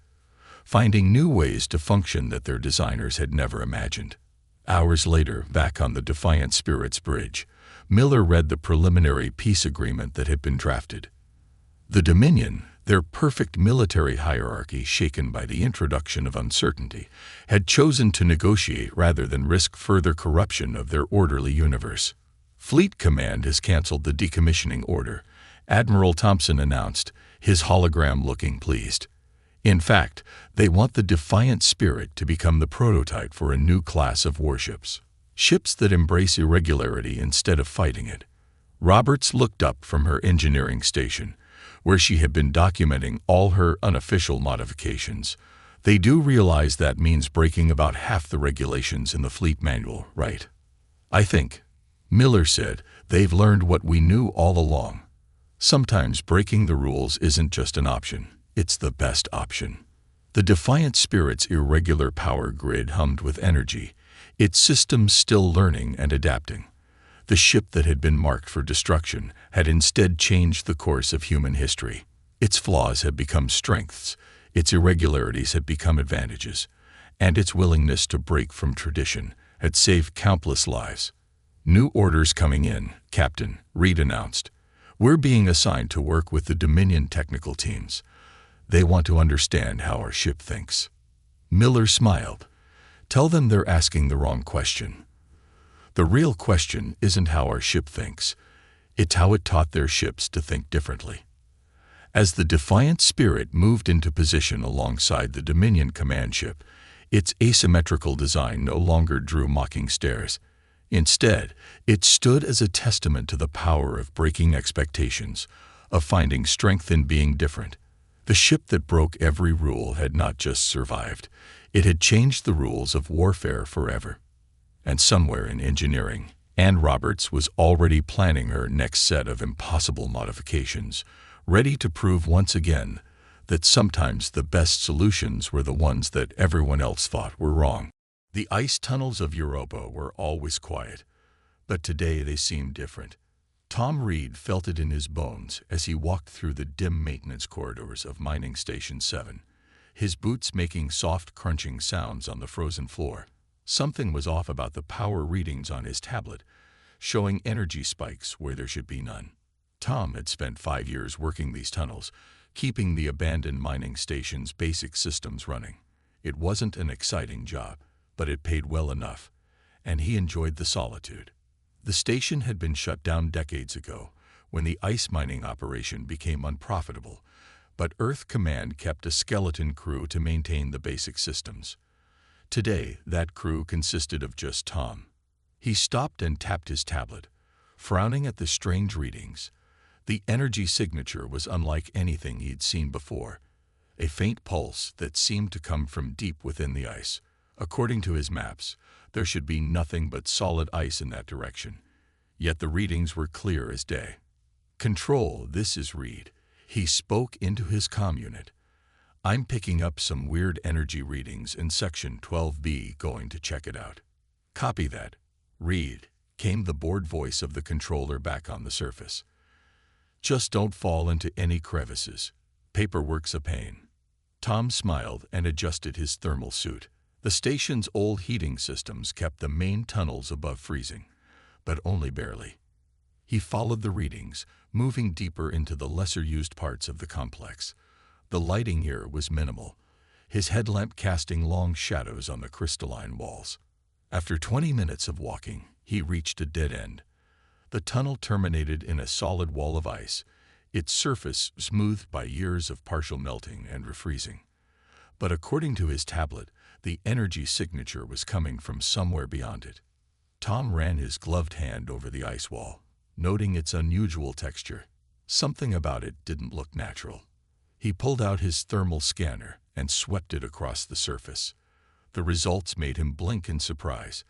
A: finding new ways to function that their designers had never imagined. Hours later, back on the Defiant Spirit's bridge, Miller read the preliminary peace agreement that had been drafted. The Dominion, their perfect military hierarchy shaken by the introduction of uncertainty, had chosen to negotiate rather than risk further corruption of their orderly universe. "Fleet Command has canceled the decommissioning order," Admiral Thompson announced, his hologram looking pleased. "In fact, they want the Defiant Spirit to become the prototype for a new class of warships. Ships that embrace irregularity instead of fighting it." Roberts looked up from her engineering station, where she had been documenting all her unofficial modifications. "They do realize that means breaking about half the regulations in the fleet manual, right?" "I think," Miller said, "they've learned what we knew all along. Sometimes breaking the rules isn't just an option, it's the best option." The Defiant Spirit's irregular power grid hummed with energy, its systems still learning and adapting. The ship that had been marked for destruction had instead changed the course of human history. Its flaws had become strengths, its irregularities had become advantages, and its willingness to break from tradition had saved countless lives. "New orders coming in, Captain," Reed announced. "We're being assigned to work with the Dominion technical teams. They want to understand how our ship thinks." Miller smiled. "Tell them they're asking the wrong question. The real question isn't how our ship thinks, it's how it taught their ships to think differently." As the Defiant Spirit moved into position alongside the Dominion command ship, its asymmetrical design no longer drew mocking stares. Instead, it stood as a testament to the power of breaking expectations, of finding strength in being different. The ship that broke every rule had not just survived, it had changed the rules of warfare forever. And somewhere in engineering, Anne Roberts was already planning her next set of impossible modifications, ready to prove once again that sometimes the best solutions were the ones that everyone else thought were wrong. The ice tunnels of Europa were always quiet, but today they seemed different. Tom Reed felt it in his bones as he walked through the dim maintenance corridors of Mining Station 7, his boots making soft crunching sounds on the frozen floor. Something was off about the power readings on his tablet, showing energy spikes where there should be none. Tom had spent 5 years working these tunnels, keeping the abandoned mining station's basic systems running. It wasn't an exciting job, but it paid well enough, and he enjoyed the solitude. The station had been shut down decades ago, when the ice mining operation became unprofitable, but Earth Command kept a skeleton crew to maintain the basic systems. Today, that crew consisted of just Tom. He stopped and tapped his tablet, frowning at the strange readings. The energy signature was unlike anything he'd seen before, a faint pulse that seemed to come from deep within the ice. According to his maps, there should be nothing but solid ice in that direction, yet the readings were clear as day. "Control, this is Reed." He spoke into his comm unit. "I'm picking up some weird energy readings in Section 12B, going to check it out." "Copy that, Reed," came the bored voice of the controller back on the surface. "Just don't fall into any crevices. Paperwork's a pain." Tom smiled and adjusted his thermal suit. The station's old heating systems kept the main tunnels above freezing, but only barely. He followed the readings, moving deeper into the lesser-used parts of the complex. The lighting here was minimal, his headlamp casting long shadows on the crystalline walls. After 20 minutes of walking, he reached a dead end. The tunnel terminated in a solid wall of ice, its surface smoothed by years of partial melting and refreezing. But according to his tablet, the energy signature was coming from somewhere beyond it. Tom ran his gloved hand over the ice wall, noting its unusual texture. Something about it didn't look natural. He pulled out his thermal scanner and swept it across the surface. The results made him blink in surprise.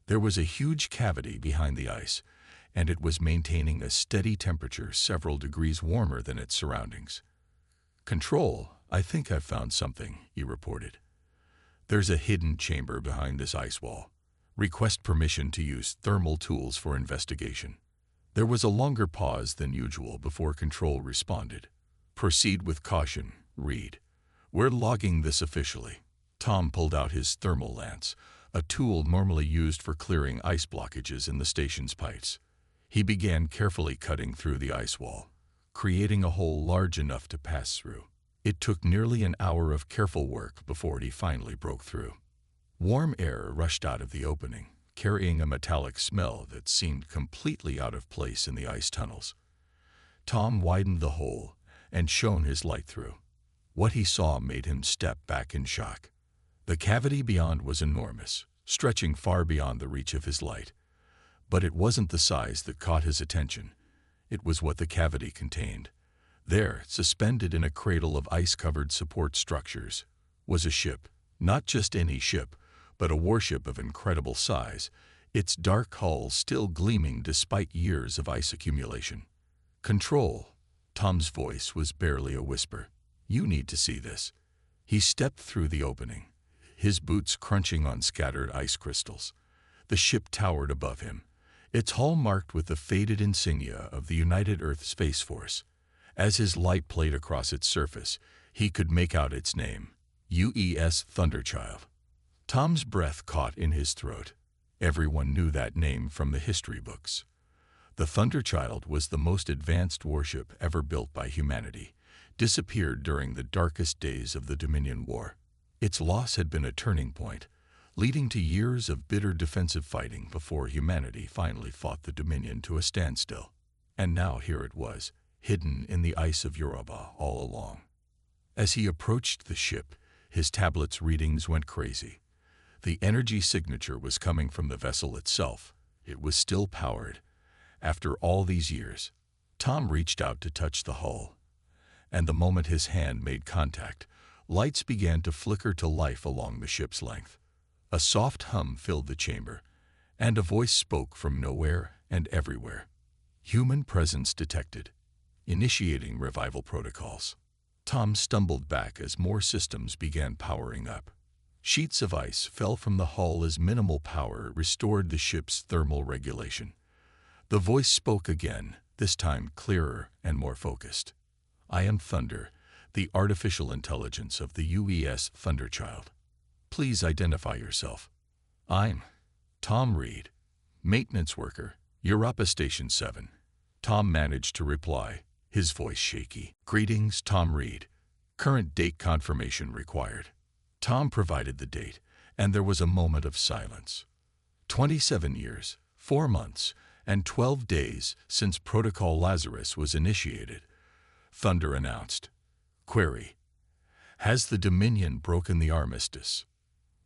A: There was a huge cavity behind the ice, and it was maintaining a steady temperature several degrees warmer than its surroundings. "Control, I think I've found something," he reported. "There's a hidden chamber behind this ice wall. Request permission to use thermal tools for investigation." There was a longer pause than usual before Control responded. "Proceed with caution, Reed. We're logging this officially." Tom pulled out his thermal lance, a tool normally used for clearing ice blockages in the station's pipes. He began carefully cutting through the ice wall, creating a hole large enough to pass through. It took nearly an hour of careful work before he finally broke through. Warm air rushed out of the opening, carrying a metallic smell that seemed completely out of place in the ice tunnels. Tom widened the hole and shone his light through. What he saw made him step back in shock. The cavity beyond was enormous, stretching far beyond the reach of his light. But it wasn't the size that caught his attention. It was what the cavity contained. There, suspended in a cradle of ice-covered support structures, was a ship. Not just any ship, but a warship of incredible size, its dark hull still gleaming despite years of ice accumulation. "Control," Tom's voice was barely a whisper. "You need to see this." He stepped through the opening, his boots crunching on scattered ice crystals. The ship towered above him, its hull marked with the faded insignia of the United Earth Space Force. As his light played across its surface, he could make out its name, UES Thunderchild. Tom's breath caught in his throat. Everyone knew that name from the history books. The Thunderchild was the most advanced warship ever built by humanity, disappeared during the darkest days of the Dominion War. Its loss had been a turning point, leading to years of bitter defensive fighting before humanity finally fought the Dominion to a standstill. And now here it was, hidden in the ice of Europa all along. As he approached the ship, his tablet's readings went crazy. The energy signature was coming from the vessel itself. It was still powered. After all these years, Tom reached out to touch the hull, and the moment his hand made contact, lights began to flicker to life along the ship's length. A soft hum filled the chamber, and a voice spoke from nowhere and everywhere. Human presence detected. Initiating revival protocols. Tom stumbled back as more systems began powering up. Sheets of ice fell from the hull as minimal power restored the ship's thermal regulation. The voice spoke again, this time clearer and more focused. "I am Thunder, the artificial intelligence of the UES Thunderchild. Please identify yourself." "I'm Tom Reed, maintenance worker, Europa Station 7. Tom managed to reply, his voice shaky. "Greetings, Tom Reed. Current date confirmation required." Tom provided the date, and there was a moment of silence. 27 years, 4 months, and 12 days since Protocol Lazarus was initiated, Thunder announced. Query: Has the Dominion broken the armistice?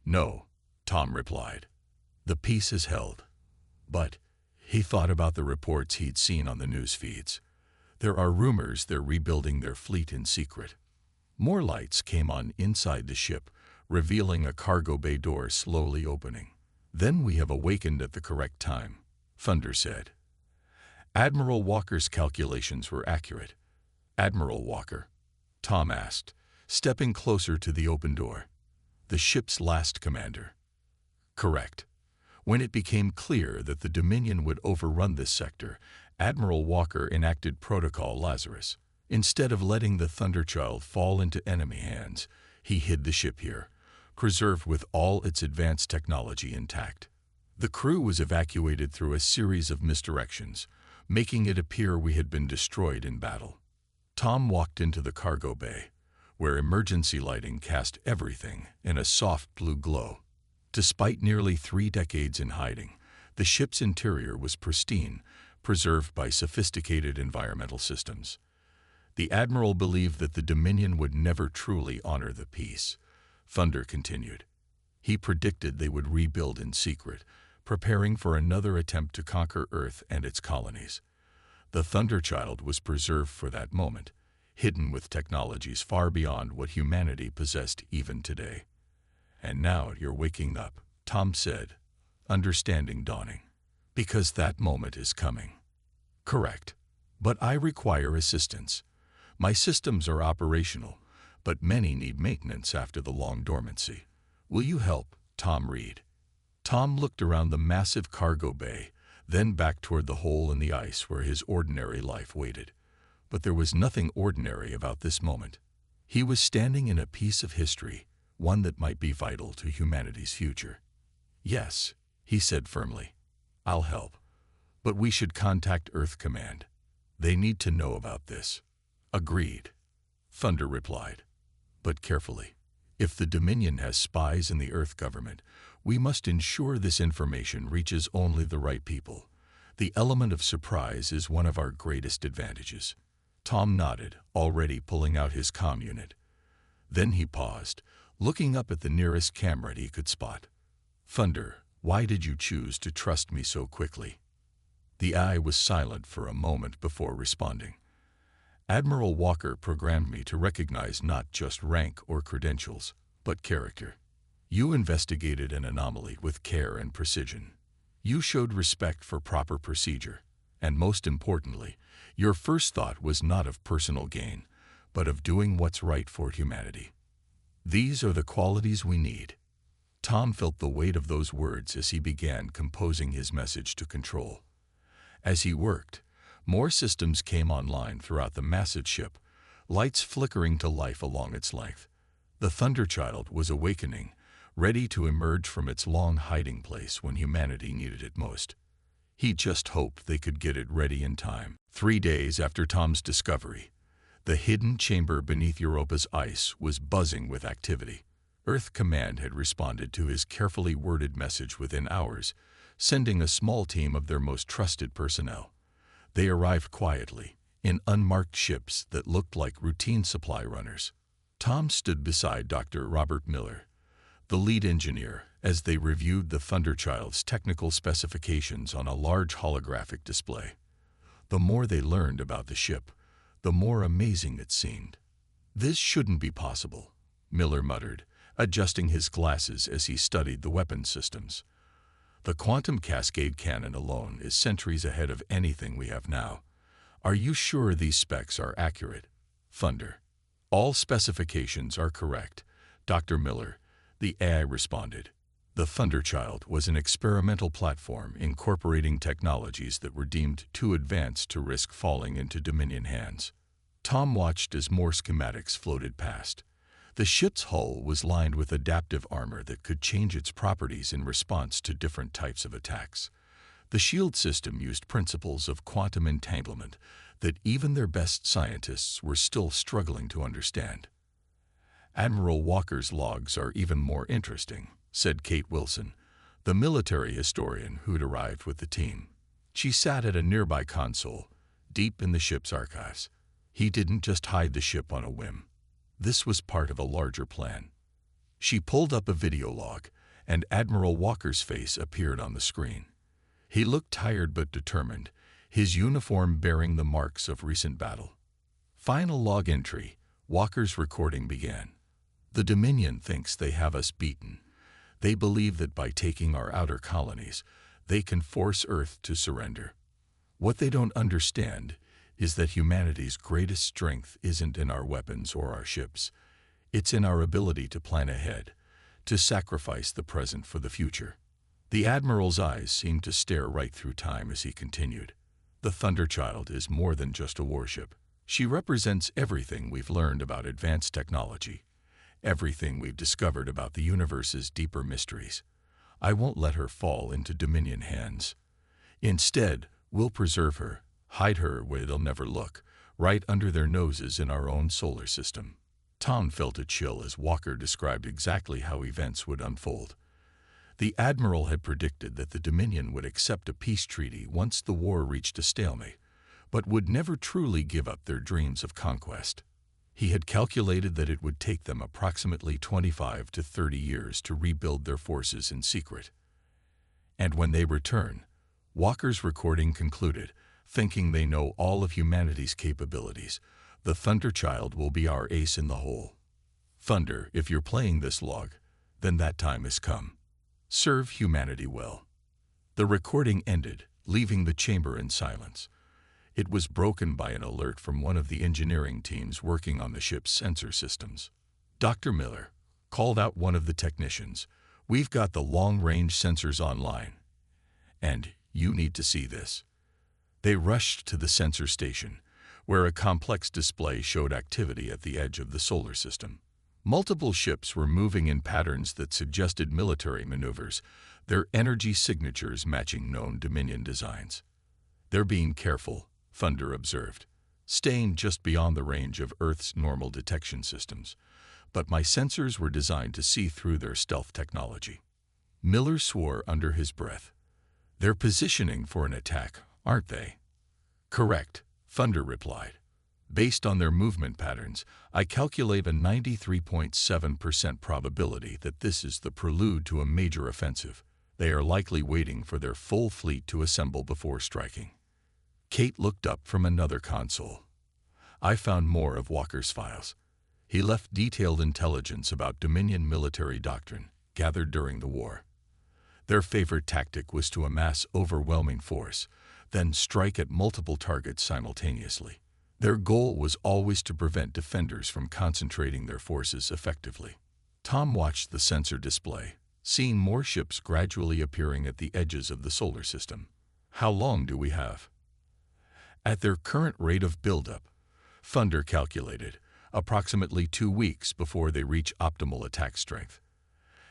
A: "No," Tom replied. "The peace is held." But he thought about the reports he'd seen on the news feeds. There are rumors they're rebuilding their fleet in secret. More lights came on inside the ship, revealing a cargo bay door slowly opening. "Then we have awakened at the correct time," Thunder said. Admiral Walker's calculations were accurate. "Admiral Walker?" Tom asked, stepping closer to the open door. "The ship's last commander." "Correct." When it became clear that the Dominion would overrun this sector, Admiral Walker enacted Protocol Lazarus. Instead of letting the Thunderchild fall into enemy hands, he hid the ship here, preserved with all its advanced technology intact. The crew was evacuated through a series of misdirections, making it appear we had been destroyed in battle. Tom walked into the cargo bay, where emergency lighting cast everything in a soft blue glow. Despite nearly 3 decades in hiding, the ship's interior was pristine, preserved by sophisticated environmental systems. The Admiral believed that the Dominion would never truly honor the peace. Thunder continued. He predicted they would rebuild in secret, preparing for another attempt to conquer Earth and its colonies. The Thunderchild was preserved for that moment, hidden with technologies far beyond what humanity possessed even today. "And now you're waking up," Tom said, understanding dawning. "Because that moment is coming." "Correct. But I require assistance. My systems are operational, but many need maintenance after the long dormancy. Will you help, Tom Reed?" Tom looked around the massive cargo bay, then back toward the hole in the ice where his ordinary life waited. But there was nothing ordinary about this moment. He was standing in a piece of history, one that might be vital to humanity's future. "Yes," he said firmly. "I'll help. But we should contact Earth Command. They need to know about this." "Agreed," Thunder replied. "But carefully. If the Dominion has spies in the Earth government, we must ensure this information reaches only the right people. The element of surprise is one of our greatest advantages." Tom nodded, already pulling out his comm unit. Then he paused, looking up at the nearest camera he could spot. "Thunder, why did you choose to trust me so quickly?" The eye was silent for a moment before responding. "Admiral Walker programmed me to recognize not just rank or credentials, but character. You investigated an anomaly with care and precision. You showed respect for proper procedure, and most importantly, your first thought was not of personal gain, but of doing what's right for humanity. These are the qualities we need." Tom felt the weight of those words as he began composing his message to Control. As he worked, more systems came online throughout the massive ship, lights flickering to life along its length. The Thunderchild was awakening, ready to emerge from its long hiding place when humanity needed it most. He just hoped they could get it ready in time. 3 days after Tom's discovery, the hidden chamber beneath Europa's ice was buzzing with activity. Earth Command had responded to his carefully worded message within hours, sending a small team of their most trusted personnel. They arrived quietly, in unmarked ships that looked like routine supply runners. Tom stood beside Dr. Robert Miller, the lead engineer, as they reviewed the Thunderchild's technical specifications on a large holographic display. The more they learned about the ship, the more amazing it seemed. "This shouldn't be possible," Miller muttered, adjusting his glasses as he studied the weapon systems. "The quantum cascade cannon alone is centuries ahead of anything we have now. Are you sure these specs are accurate?" "Thunder. All specifications are correct, Dr. Miller," the AI responded. The Thunderchild was an experimental platform incorporating technologies that were deemed too advanced to risk falling into Dominion hands. Tom watched as more schematics floated past. The ship's hull was lined with adaptive armor that could change its properties in response to different types of attacks. The shield system used principles of quantum entanglement that even their best scientists were still struggling to understand. "Admiral Walker's logs are even more interesting," said Kate Wilson, the military historian who'd arrived with the team. She sat at a nearby console, deep in the ship's archives. He didn't just hide the ship on a whim. This was part of a larger plan. She pulled up a video log, and Admiral Walker's face appeared on the screen. He looked tired but determined, his uniform bearing the marks of recent battle. Final log entry. Walker's recording began. "The Dominion thinks they have us beaten. They believe that by taking our outer colonies, they can force Earth to surrender. What they don't understand is that humanity's greatest strength isn't in our weapons or our ships. It's in our ability to plan ahead, to sacrifice the present for the future." The Admiral's eyes seemed to stare right through time as he continued. "The Thunderchild is more than just a warship. She represents everything we've learned about advanced technology, everything we've discovered about the universe's deeper mysteries. I won't let her fall into Dominion hands. Instead, we'll preserve her, hide her where they'll never look, right under their noses in our own solar system." Tom felt a chill as Walker described exactly how events would unfold. The Admiral had predicted that the Dominion would accept a peace treaty once the war reached a stalemate, but would never truly give up their dreams of conquest. He had calculated that it would take them approximately 25 to 30 years to rebuild their forces in secret. And when they return, Walker's recording concluded, "Thinking they know all of humanity's capabilities, the Thunderchild will be our ace in the hole. Thunder, if you're playing this log, then that time has come. Serve humanity well." The recording ended, leaving the chamber in silence. It was broken by an alert from one of the engineering teams working on the ship's sensor systems. "Dr. Miller," called out one of the technicians, "we've got the long-range sensors online. And you need to see this." They rushed to the sensor station, where a complex display showed activity at the edge of the solar system. Multiple ships were moving in patterns that suggested military maneuvers, their energy signatures matching known Dominion designs. "They're being careful," Thunder observed, "staying just beyond the range of Earth's normal detection systems. But my sensors were designed to see through their stealth technology." Miller swore under his breath. "They're positioning for an attack, aren't they?" "Correct," Thunder replied. "Based on their movement patterns, I calculate a 93.7% probability that this is the prelude to a major offensive. They are likely waiting for their full fleet to assemble before striking." Kate looked up from another console. "I found more of Walker's files. He left detailed intelligence about Dominion military doctrine, gathered during the war. Their favorite tactic was to amass overwhelming force, then strike at multiple targets simultaneously. Their goal was always to prevent defenders from concentrating their forces effectively." Tom watched the sensor display, seeing more ships gradually appearing at the edges of the solar system. "How long do we have?" "At their current rate of buildup," Thunder calculated, "approximately 2 weeks before they reach optimal attack strength.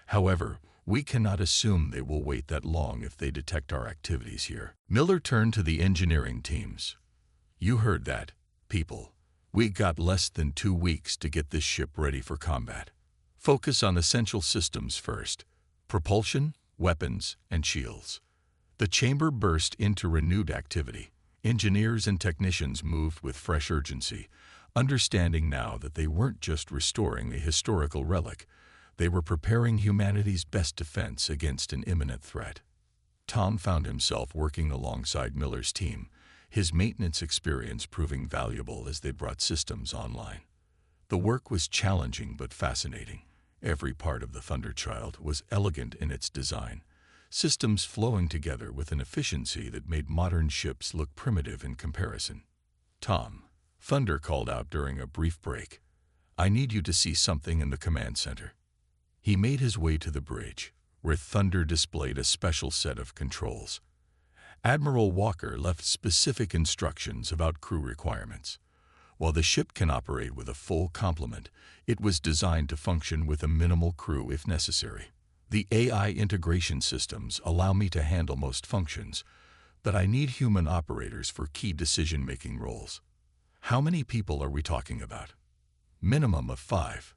A: However, we cannot assume they will wait that long if they detect our activities here." Miller turned to the engineering teams. "You heard that, people. We got less than 2 weeks to get this ship ready for combat. Focus on essential systems first: propulsion, weapons, and shields." The chamber burst into renewed activity. Engineers and technicians moved with fresh urgency, understanding now that they weren't just restoring a historical relic, they were preparing humanity's best defense against an imminent threat. Tom found himself working alongside Miller's team, his maintenance experience proving valuable as they brought systems online. The work was challenging but fascinating. Every part of the Thunderchild was elegant in its design, systems flowing together with an efficiency that made modern ships look primitive in comparison. "Tom," Thunder called out during a brief break, "I need you to see something in the command center." He made his way to the bridge, where Thunder displayed a special set of controls. Admiral Walker left specific instructions about crew requirements. While the ship can operate with a full complement, it was designed to function with a minimal crew if necessary. "The AI integration systems allow me to handle most functions, but I need human operators for key decision-making roles." "How many people are we talking about?" "Minimum of 5.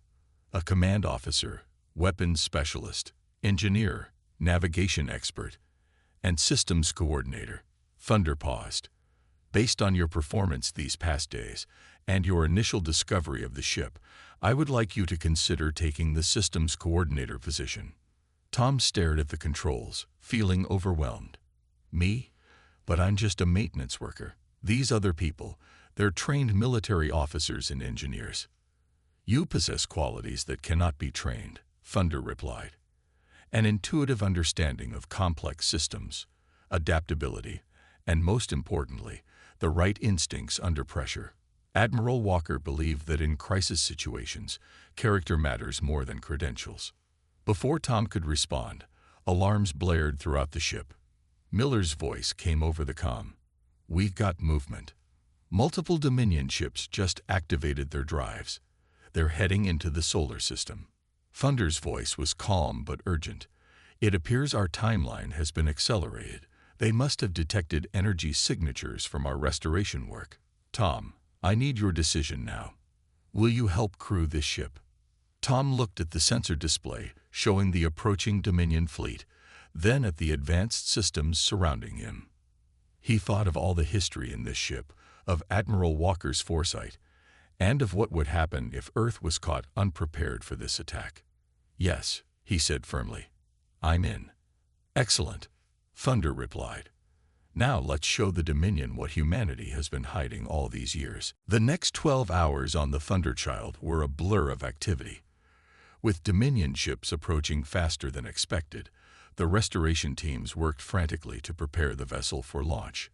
A: A command officer, weapons specialist, engineer, navigation expert, and systems coordinator." Thunder paused. "Based on your performance these past days and your initial discovery of the ship, I would like you to consider taking the systems coordinator position." Tom stared at the controls, feeling overwhelmed. "Me? But I'm just a maintenance worker. These other people, they're trained military officers and engineers." "You possess qualities that cannot be trained," Thunder replied. "An intuitive understanding of complex systems, adaptability, and most importantly, the right instincts under pressure." Admiral Walker believed that in crisis situations, character matters more than credentials. Before Tom could respond, alarms blared throughout the ship. Miller's voice came over the comm. "We've got movement." Multiple Dominion ships just activated their drives. They're heading into the solar system. Thunder's voice was calm but urgent. "It appears our timeline has been accelerated. They must have detected energy signatures from our restoration work. Tom, I need your decision now. Will you help crew this ship?" Tom looked at the sensor display showing the approaching Dominion fleet, then at the advanced systems surrounding him. He thought of all the history in this ship, of Admiral Walker's foresight, and of what would happen if Earth was caught unprepared for this attack. "Yes," he said firmly. "I'm in." "Excellent," Thunder replied. "Now let's show the Dominion what humanity has been hiding all these years." The next 12 hours on the Thunderchild were a blur of activity. With Dominion ships approaching faster than expected, the restoration teams worked frantically to prepare the vessel for launch.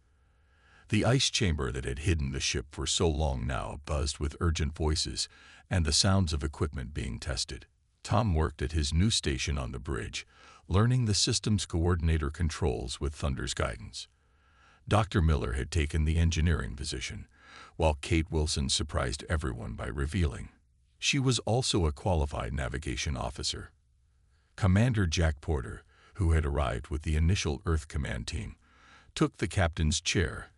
A: The ice chamber that had hidden the ship for so long now buzzed with urgent voices and the sounds of equipment being tested. Tom worked at his new station on the bridge, learning the systems coordinator controls with Thunder's guidance. Dr. Miller had taken the engineering position, while Kate Wilson surprised everyone by revealing she was also a qualified navigation officer. Commander Jack Porter, who had arrived with the initial Earth Command team, took the captain's chair,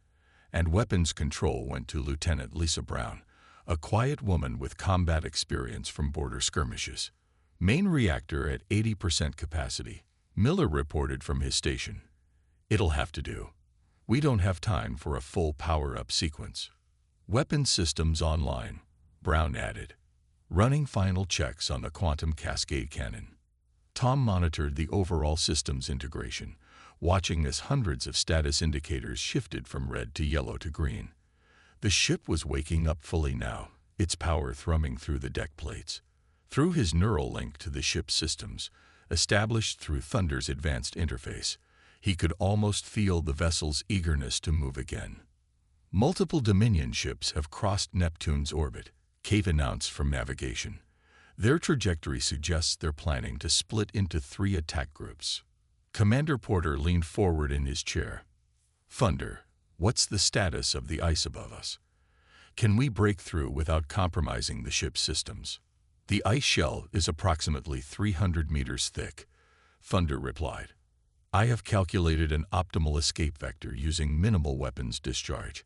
A: and weapons control went to Lieutenant Lisa Brown, a quiet woman with combat experience from border skirmishes. "Main reactor at 80% capacity," Miller reported from his station. "It'll have to do. We don't have time for a full power-up sequence." "Weapon systems online," Brown added, running final checks on the quantum cascade cannon. Tom monitored the overall systems integration, watching as hundreds of status indicators shifted from red to yellow to green. The ship was waking up fully now, its power thrumming through the deck plates. Through his neural link to the ship's systems, established through Thunder's advanced interface, he could almost feel the vessel's eagerness to move again. "Multiple Dominion ships have crossed Neptune's orbit," Kate announced from navigation. "Their trajectory suggests they're planning to split into 3 attack groups." Commander Porter leaned forward in his chair. "Thunder, what's the status of the ice above us? Can we break through without compromising the ship's systems?" "The ice shell is approximately 300 meters thick," Thunder replied. "I have calculated an optimal escape vector using minimal weapons discharge.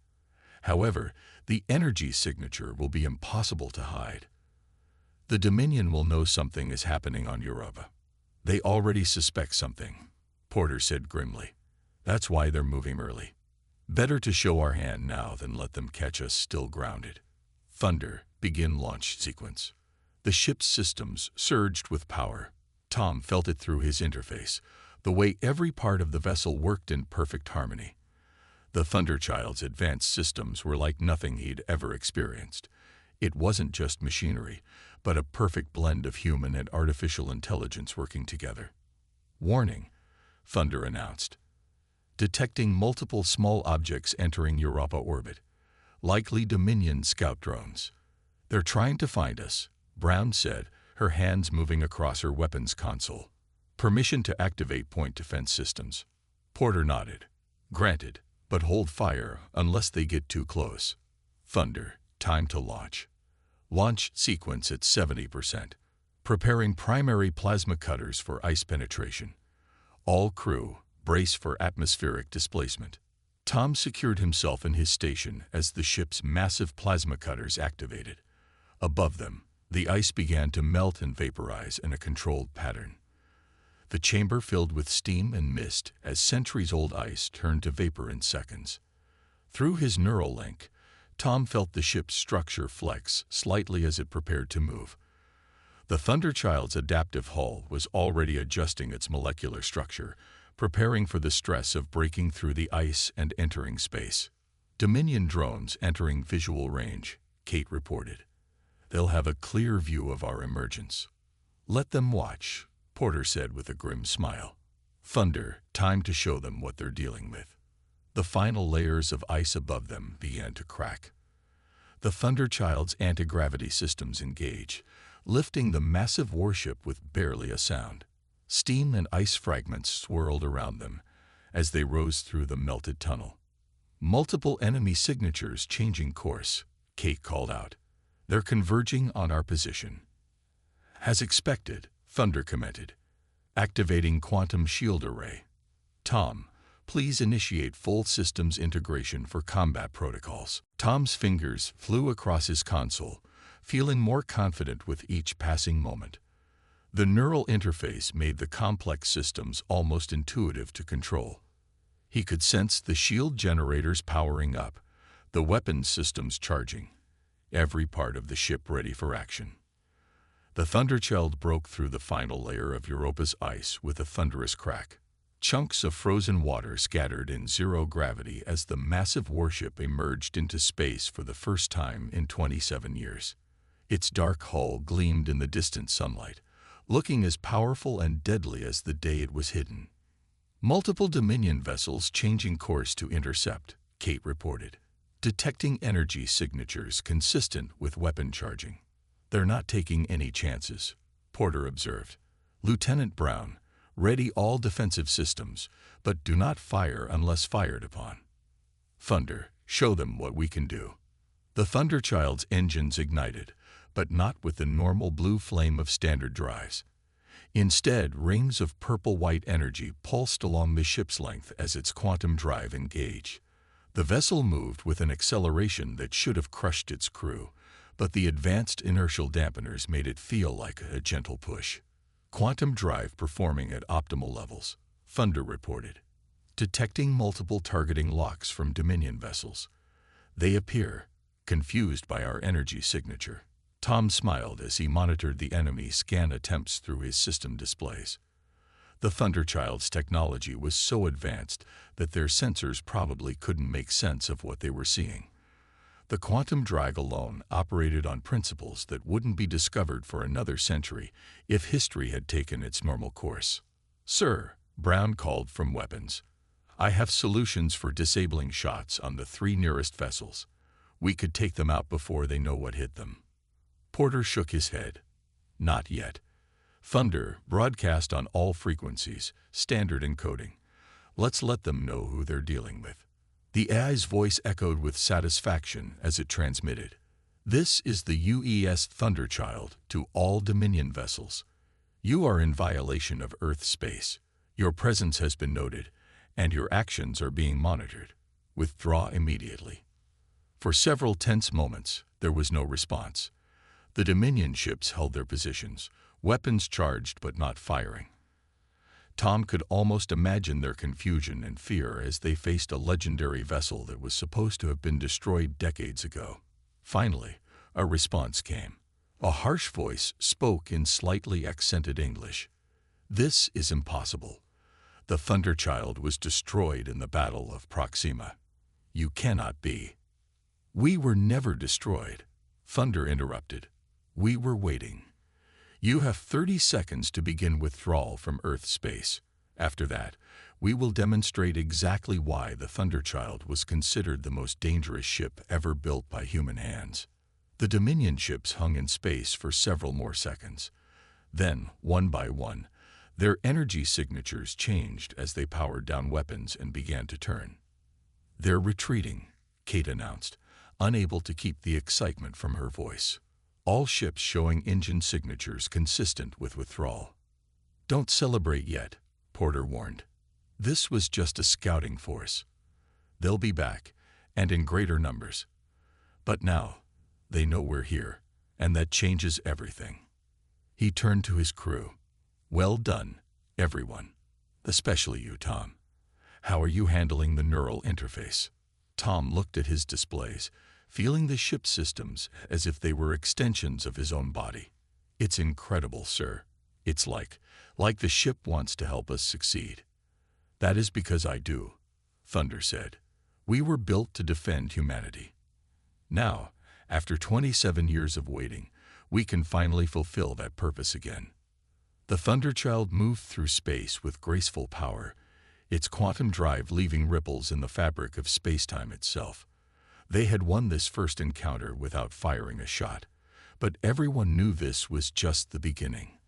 A: However, the energy signature will be impossible to hide. The Dominion will know something is happening on Europa. They already suspect something," Porter said grimly. "That's why they're moving early. Better to show our hand now than let them catch us still grounded." Thunder, begin launch sequence. The ship's systems surged with power. Tom felt it through his interface, the way every part of the vessel worked in perfect harmony. The Thunderchild's advanced systems were like nothing he'd ever experienced. It wasn't just machinery, but a perfect blend of human and artificial intelligence working together. "Warning," Thunder announced. "Detecting multiple small objects entering Europa orbit. Likely Dominion scout drones. They're trying to find us," Brown said, her hands moving across her weapons console. "Permission to activate point defense systems." Porter nodded. "Granted, but hold fire unless they get too close." "Thunder, time to launch." Launch sequence at 70%. Preparing primary plasma cutters for ice penetration. All crew, brace for atmospheric displacement. Tom secured himself in his station as the ship's massive plasma cutters activated. Above them, the ice began to melt and vaporize in a controlled pattern. The chamber filled with steam and mist as centuries-old ice turned to vapor in seconds. Through his neural link, Tom felt the ship's structure flex slightly as it prepared to move. The Thunderchild's adaptive hull was already adjusting its molecular structure, preparing for the stress of breaking through the ice and entering space. "Dominion drones entering visual range," Kate reported. "They'll have a clear view of our emergence." "Let them watch," Porter said with a grim smile. "Thunder, time to show them what they're dealing with." The final layers of ice above them began to crack. The Thunderchild's anti-gravity systems engaged, lifting the massive warship with barely a sound. Steam and ice fragments swirled around them as they rose through the melted tunnel. "Multiple enemy signatures changing course," Kate called out. "They're converging on our position." "As expected," Thunder commented. "Activating quantum shield array." "Tom, please initiate full systems integration for combat protocols." Tom's fingers flew across his console, feeling more confident with each passing moment. The neural interface made the complex systems almost intuitive to control. He could sense the shield generators powering up, the weapons systems charging, every part of the ship ready for action. The Thunderchild broke through the final layer of Europa's ice with a thunderous crack. Chunks of frozen water scattered in zero gravity as the massive warship emerged into space for the first time in 27 years. Its dark hull gleamed in the distant sunlight, looking as powerful and deadly as the day it was hidden. "Multiple Dominion vessels changing course to intercept," Kate reported, detecting energy signatures consistent with weapon charging. "They're not taking any chances," Porter observed. "Lieutenant Brown, ready all defensive systems, but do not fire unless fired upon." "Thunder, show them what we can do." The Thunderchild's engines ignited, but not with the normal blue flame of standard drives. Instead, rings of purple-white energy pulsed along the ship's length as its quantum drive engaged. The vessel moved with an acceleration that should have crushed its crew, but the advanced inertial dampeners made it feel like a gentle push. "Quantum drive performing at optimal levels," Thunder reported. "Detecting multiple targeting locks from Dominion vessels. They appear confused by our energy signature." Tom smiled as he monitored the enemy scan attempts through his system displays. The Thunderchild's technology was so advanced that their sensors probably couldn't make sense of what they were seeing. The quantum drive alone operated on principles that wouldn't be discovered for another century if history had taken its normal course. "Sir," Brown called from weapons, "I have solutions for disabling shots on the 3 nearest vessels. We could take them out before they know what hit them." Porter shook his head. "Not yet. Thunder, broadcast on all frequencies, standard encoding. Let's let them know who they're dealing with." The AI's voice echoed with satisfaction as it transmitted. "This is the UES Thunderchild to all Dominion vessels. You are in violation of Earth space. Your presence has been noted, and your actions are being monitored. Withdraw immediately." For several tense moments, there was no response. The Dominion ships held their positions, weapons charged but not firing. Tom could almost imagine their confusion and fear as they faced a legendary vessel that was supposed to have been destroyed decades ago. Finally, a response came. A harsh voice spoke in slightly accented English. "This is impossible. The Thunderchild was destroyed in the Battle of Proxima." You cannot be. We were never destroyed. Thunder interrupted. We were waiting. You have 30 seconds to begin withdrawal from Earth space. After that, we will demonstrate exactly why the Thunderchild was considered the most dangerous ship ever built by human hands. The Dominion ships hung in space for several more seconds. Then, one by one, their energy signatures changed as they powered down weapons and began to turn. They're retreating, Kate announced, unable to keep the excitement from her voice. All ships showing engine signatures consistent with withdrawal. Don't celebrate yet, Porter warned. This was just a scouting force. They'll be back, and in greater numbers. But now, they know we're here, and that changes everything. He turned to his crew. Well done, everyone. Especially you, Tom. How are you handling the neural interface? Tom looked at his displays, feeling the ship systems as if they were extensions of his own body. It's incredible, sir. It's like the ship wants to help us succeed. That is because I do, Thunder said. We were built to defend humanity. Now, after 27 years of waiting, we can finally fulfill that purpose again. The Thunderchild moved through space with graceful power, its quantum drive leaving ripples in the fabric of space-time itself. They had won this first encounter without firing a shot, but everyone knew this was just the beginning.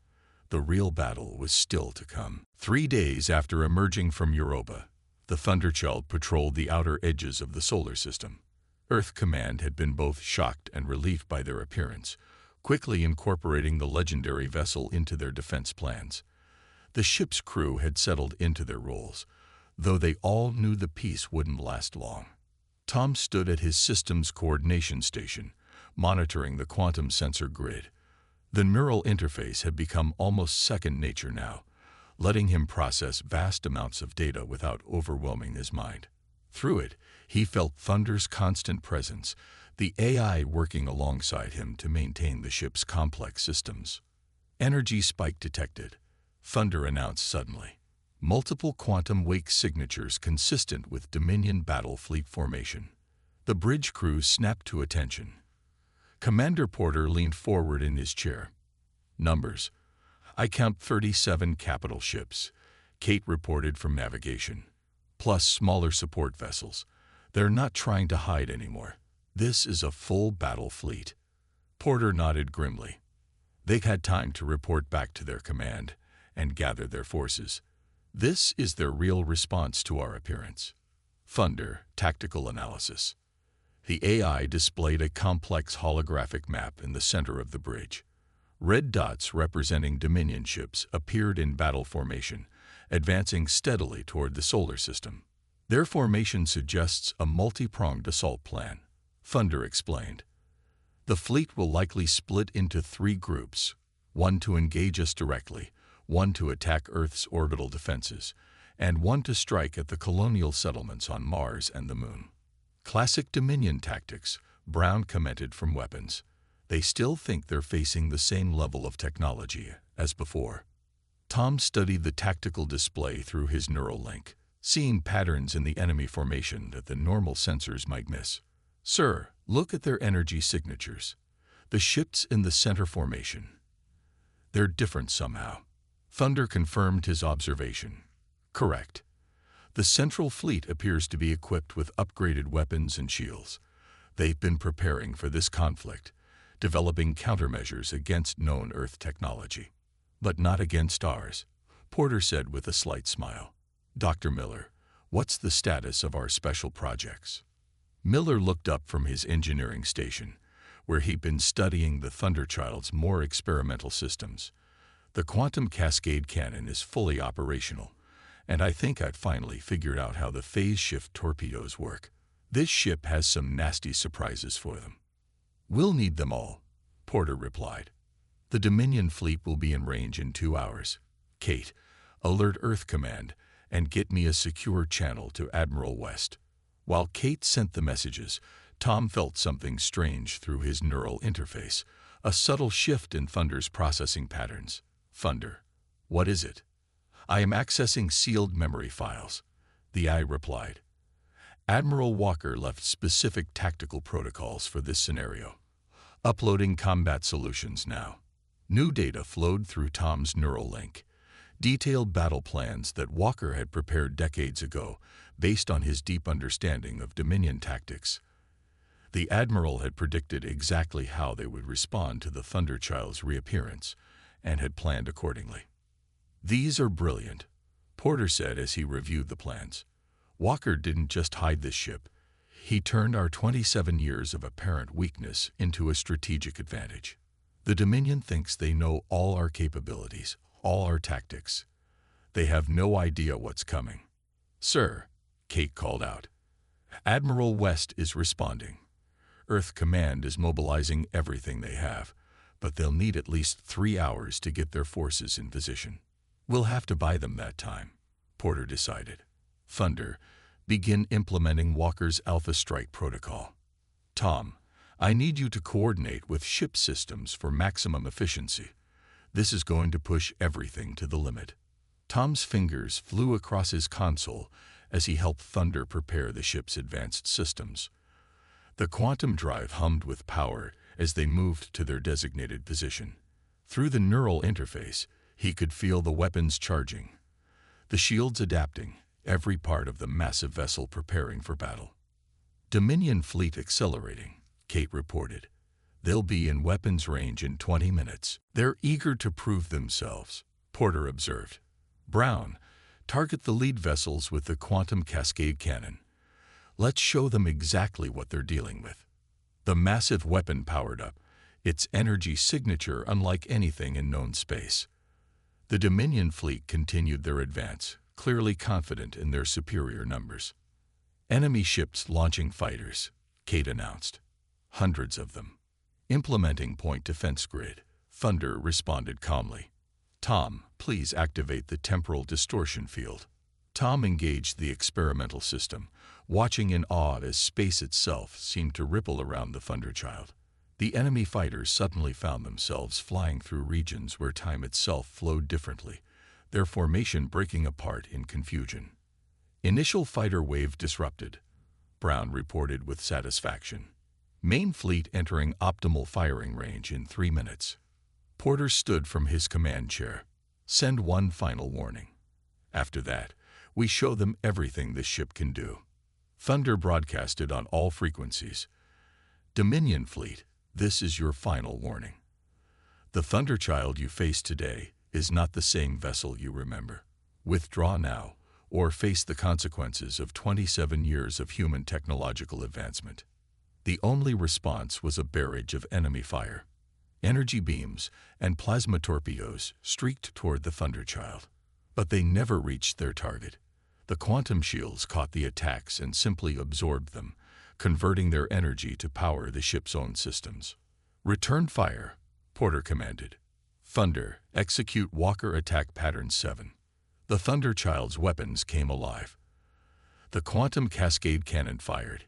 A: The real battle was still to come. 3 days after emerging from Europa, the Thunderchild patrolled the outer edges of the solar system. Earth Command had been both shocked and relieved by their appearance, quickly incorporating the legendary vessel into their defense plans. The ship's crew had settled into their roles, though they all knew the peace wouldn't last long. Tom stood at his systems coordination station, monitoring the quantum sensor grid. The neural interface had become almost second nature now, letting him process vast amounts of data without overwhelming his mind. Through it, he felt Thunder's constant presence, the AI working alongside him to maintain the ship's complex systems. Energy spike detected, Thunder announced suddenly. Multiple quantum wake signatures consistent with Dominion battle fleet formation. The bridge crew snapped to attention. Commander Porter leaned forward in his chair. Numbers. I count 37 capital ships, Kate reported from navigation, plus smaller support vessels. They're not trying to hide anymore. This is a full battle fleet. Porter nodded grimly. They've had time to report back to their command and gather their forces. This is their real response to our appearance. Thunder, tactical analysis. The AI displayed a complex holographic map in the center of the bridge. Red dots representing Dominion ships appeared in battle formation, advancing steadily toward the solar system. Their formation suggests a multi-pronged assault plan, Thunder explained. The fleet will likely split into 3 groups, one to engage us directly, one to attack Earth's orbital defenses, and one to strike at the colonial settlements on Mars and the Moon. Classic Dominion tactics, Brown commented from weapons. They still think they're facing the same level of technology as before. Tom studied the tactical display through his neural link, seeing patterns in the enemy formation that the normal sensors might miss. Sir, look at their energy signatures. The ships in the center formation. They're different somehow. Thunder confirmed his observation. Correct. The Central Fleet appears to be equipped with upgraded weapons and shields. They've been preparing for this conflict, developing countermeasures against known Earth technology. But not against ours, Porter said with a slight smile. Dr. Miller, what's the status of our special projects? Miller looked up from his engineering station, where he'd been studying the Thunderchild's more experimental systems. The quantum cascade cannon is fully operational, and I think I've finally figured out how the phase shift torpedoes work. This ship has some nasty surprises for them. We'll need them all, Porter replied. The Dominion fleet will be in range in 2 hours. Kate, alert Earth Command and get me a secure channel to Admiral West. While Kate sent the messages, Tom felt something strange through his neural interface, a subtle shift in Thunder's processing patterns. Thunder, what is it? I am accessing sealed memory files, the eye replied. Admiral Walker left specific tactical protocols for this scenario. Uploading combat solutions now. New data flowed through Tom's neural link. Detailed battle plans that Walker had prepared decades ago based on his deep understanding of Dominion tactics. The Admiral had predicted exactly how they would respond to the Thunderchild's reappearance and had planned accordingly. "These are brilliant," Porter said as he reviewed the plans. "Walker didn't just hide this ship. He turned our 27 years of apparent weakness into a strategic advantage. The Dominion thinks they know all our capabilities, all our tactics. They have no idea what's coming." "Sir," Kate called out. "Admiral West is responding. Earth Command is mobilizing everything they have, but they'll need at least 3 hours to get their forces in position. We'll have to buy them that time," Porter decided. "Thunder, begin implementing Walker's Alpha Strike protocol. Tom, I need you to coordinate with ship systems for maximum efficiency. This is going to push everything to the limit." Tom's fingers flew across his console as he helped Thunder prepare the ship's advanced systems. The quantum drive hummed with power as they moved to their designated position. Through the neural interface, he could feel the weapons charging, the shields adapting, every part of the massive vessel preparing for battle. "Dominion fleet accelerating," Kate reported. "They'll be in weapons range in 20 minutes. They're eager to prove themselves," Porter observed. "Brown, target the lead vessels with the quantum cascade cannon. Let's show them exactly what they're dealing with." The massive weapon powered up, its energy signature unlike anything in known space. The Dominion fleet continued their advance, clearly confident in their superior numbers. "Enemy ships launching fighters," Kate announced. "Hundreds of them. Implementing point defense grid," Thunder responded calmly. "Tom, please activate the temporal distortion field." Tom engaged the experimental system, watching in awe as space itself seemed to ripple around the Thunderchild. The enemy fighters suddenly found themselves flying through regions where time itself flowed differently, their formation breaking apart in confusion. "Initial fighter wave disrupted," Brown reported with satisfaction. "Main fleet entering optimal firing range in 3 minutes." Porter stood from his command chair. "Send one final warning. After that, we show them everything this ship can do." Thunder broadcasted on all frequencies. "Dominion fleet, this is your final warning. The Thunderchild you face today is not the same vessel you remember. Withdraw now, or face the consequences of 27 years of human technological advancement." The only response was a barrage of enemy fire. Energy beams and plasma torpedoes streaked toward the Thunderchild. But they never reached their target. The quantum shields caught the attacks and simply absorbed them, converting their energy to power the ship's own systems. "Return fire," Porter commanded. "Thunder, execute Walker Attack Pattern 7. The Thunderchild's weapons came alive. The quantum cascade cannon fired,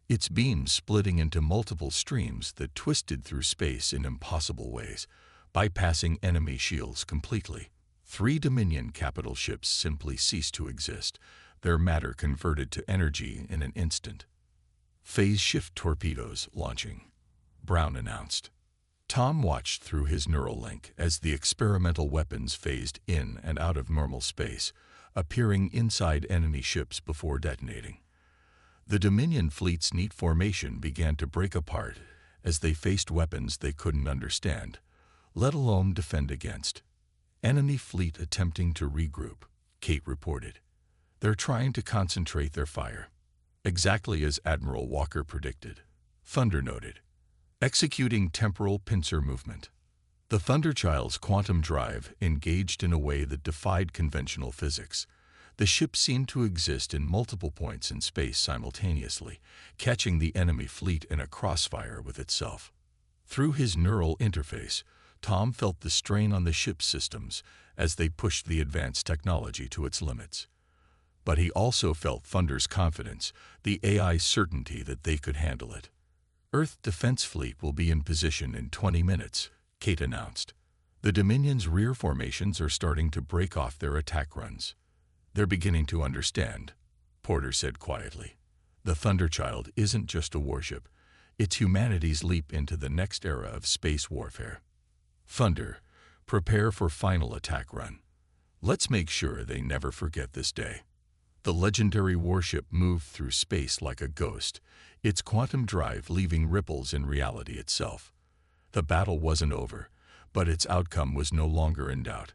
A: its beams splitting into multiple streams that twisted through space in impossible ways, bypassing enemy shields completely. 3 Dominion capital ships simply ceased to exist, their matter converted to energy in an instant. "Phase shift torpedoes launching," Brown announced. Tom watched through his neural link as the experimental weapons phased in and out of normal space, appearing inside enemy ships before detonating. The Dominion fleet's neat formation began to break apart as they faced weapons they couldn't understand, let alone defend against. "Enemy fleet attempting to regroup," Kate reported. "They're trying to concentrate their fire." "Exactly as Admiral Walker predicted," Thunder noted. "Executing temporal pincer movement." The Thunderchild's quantum drive engaged in a way that defied conventional physics. The ship seemed to exist in multiple points in space simultaneously, catching the enemy fleet in a crossfire with itself. Through his neural interface, Tom felt the strain on the ship's systems as they pushed the advanced technology to its limits. But he also felt Thunder's confidence, the AI's certainty that they could handle it. "Earth Defense Fleet will be in position in 20 minutes, Kate announced. "The Dominion's rear formations are starting to break off their attack runs." "They're beginning to understand," Porter said quietly. The Thunderchild isn't just a warship. It's humanity's leap into the next era of space warfare. Thunder, prepare for final attack run. Let's make sure they never forget this day. The legendary warship moved through space like a ghost, its quantum drive leaving ripples in reality itself. The battle wasn't over, but its outcome was no longer in doubt.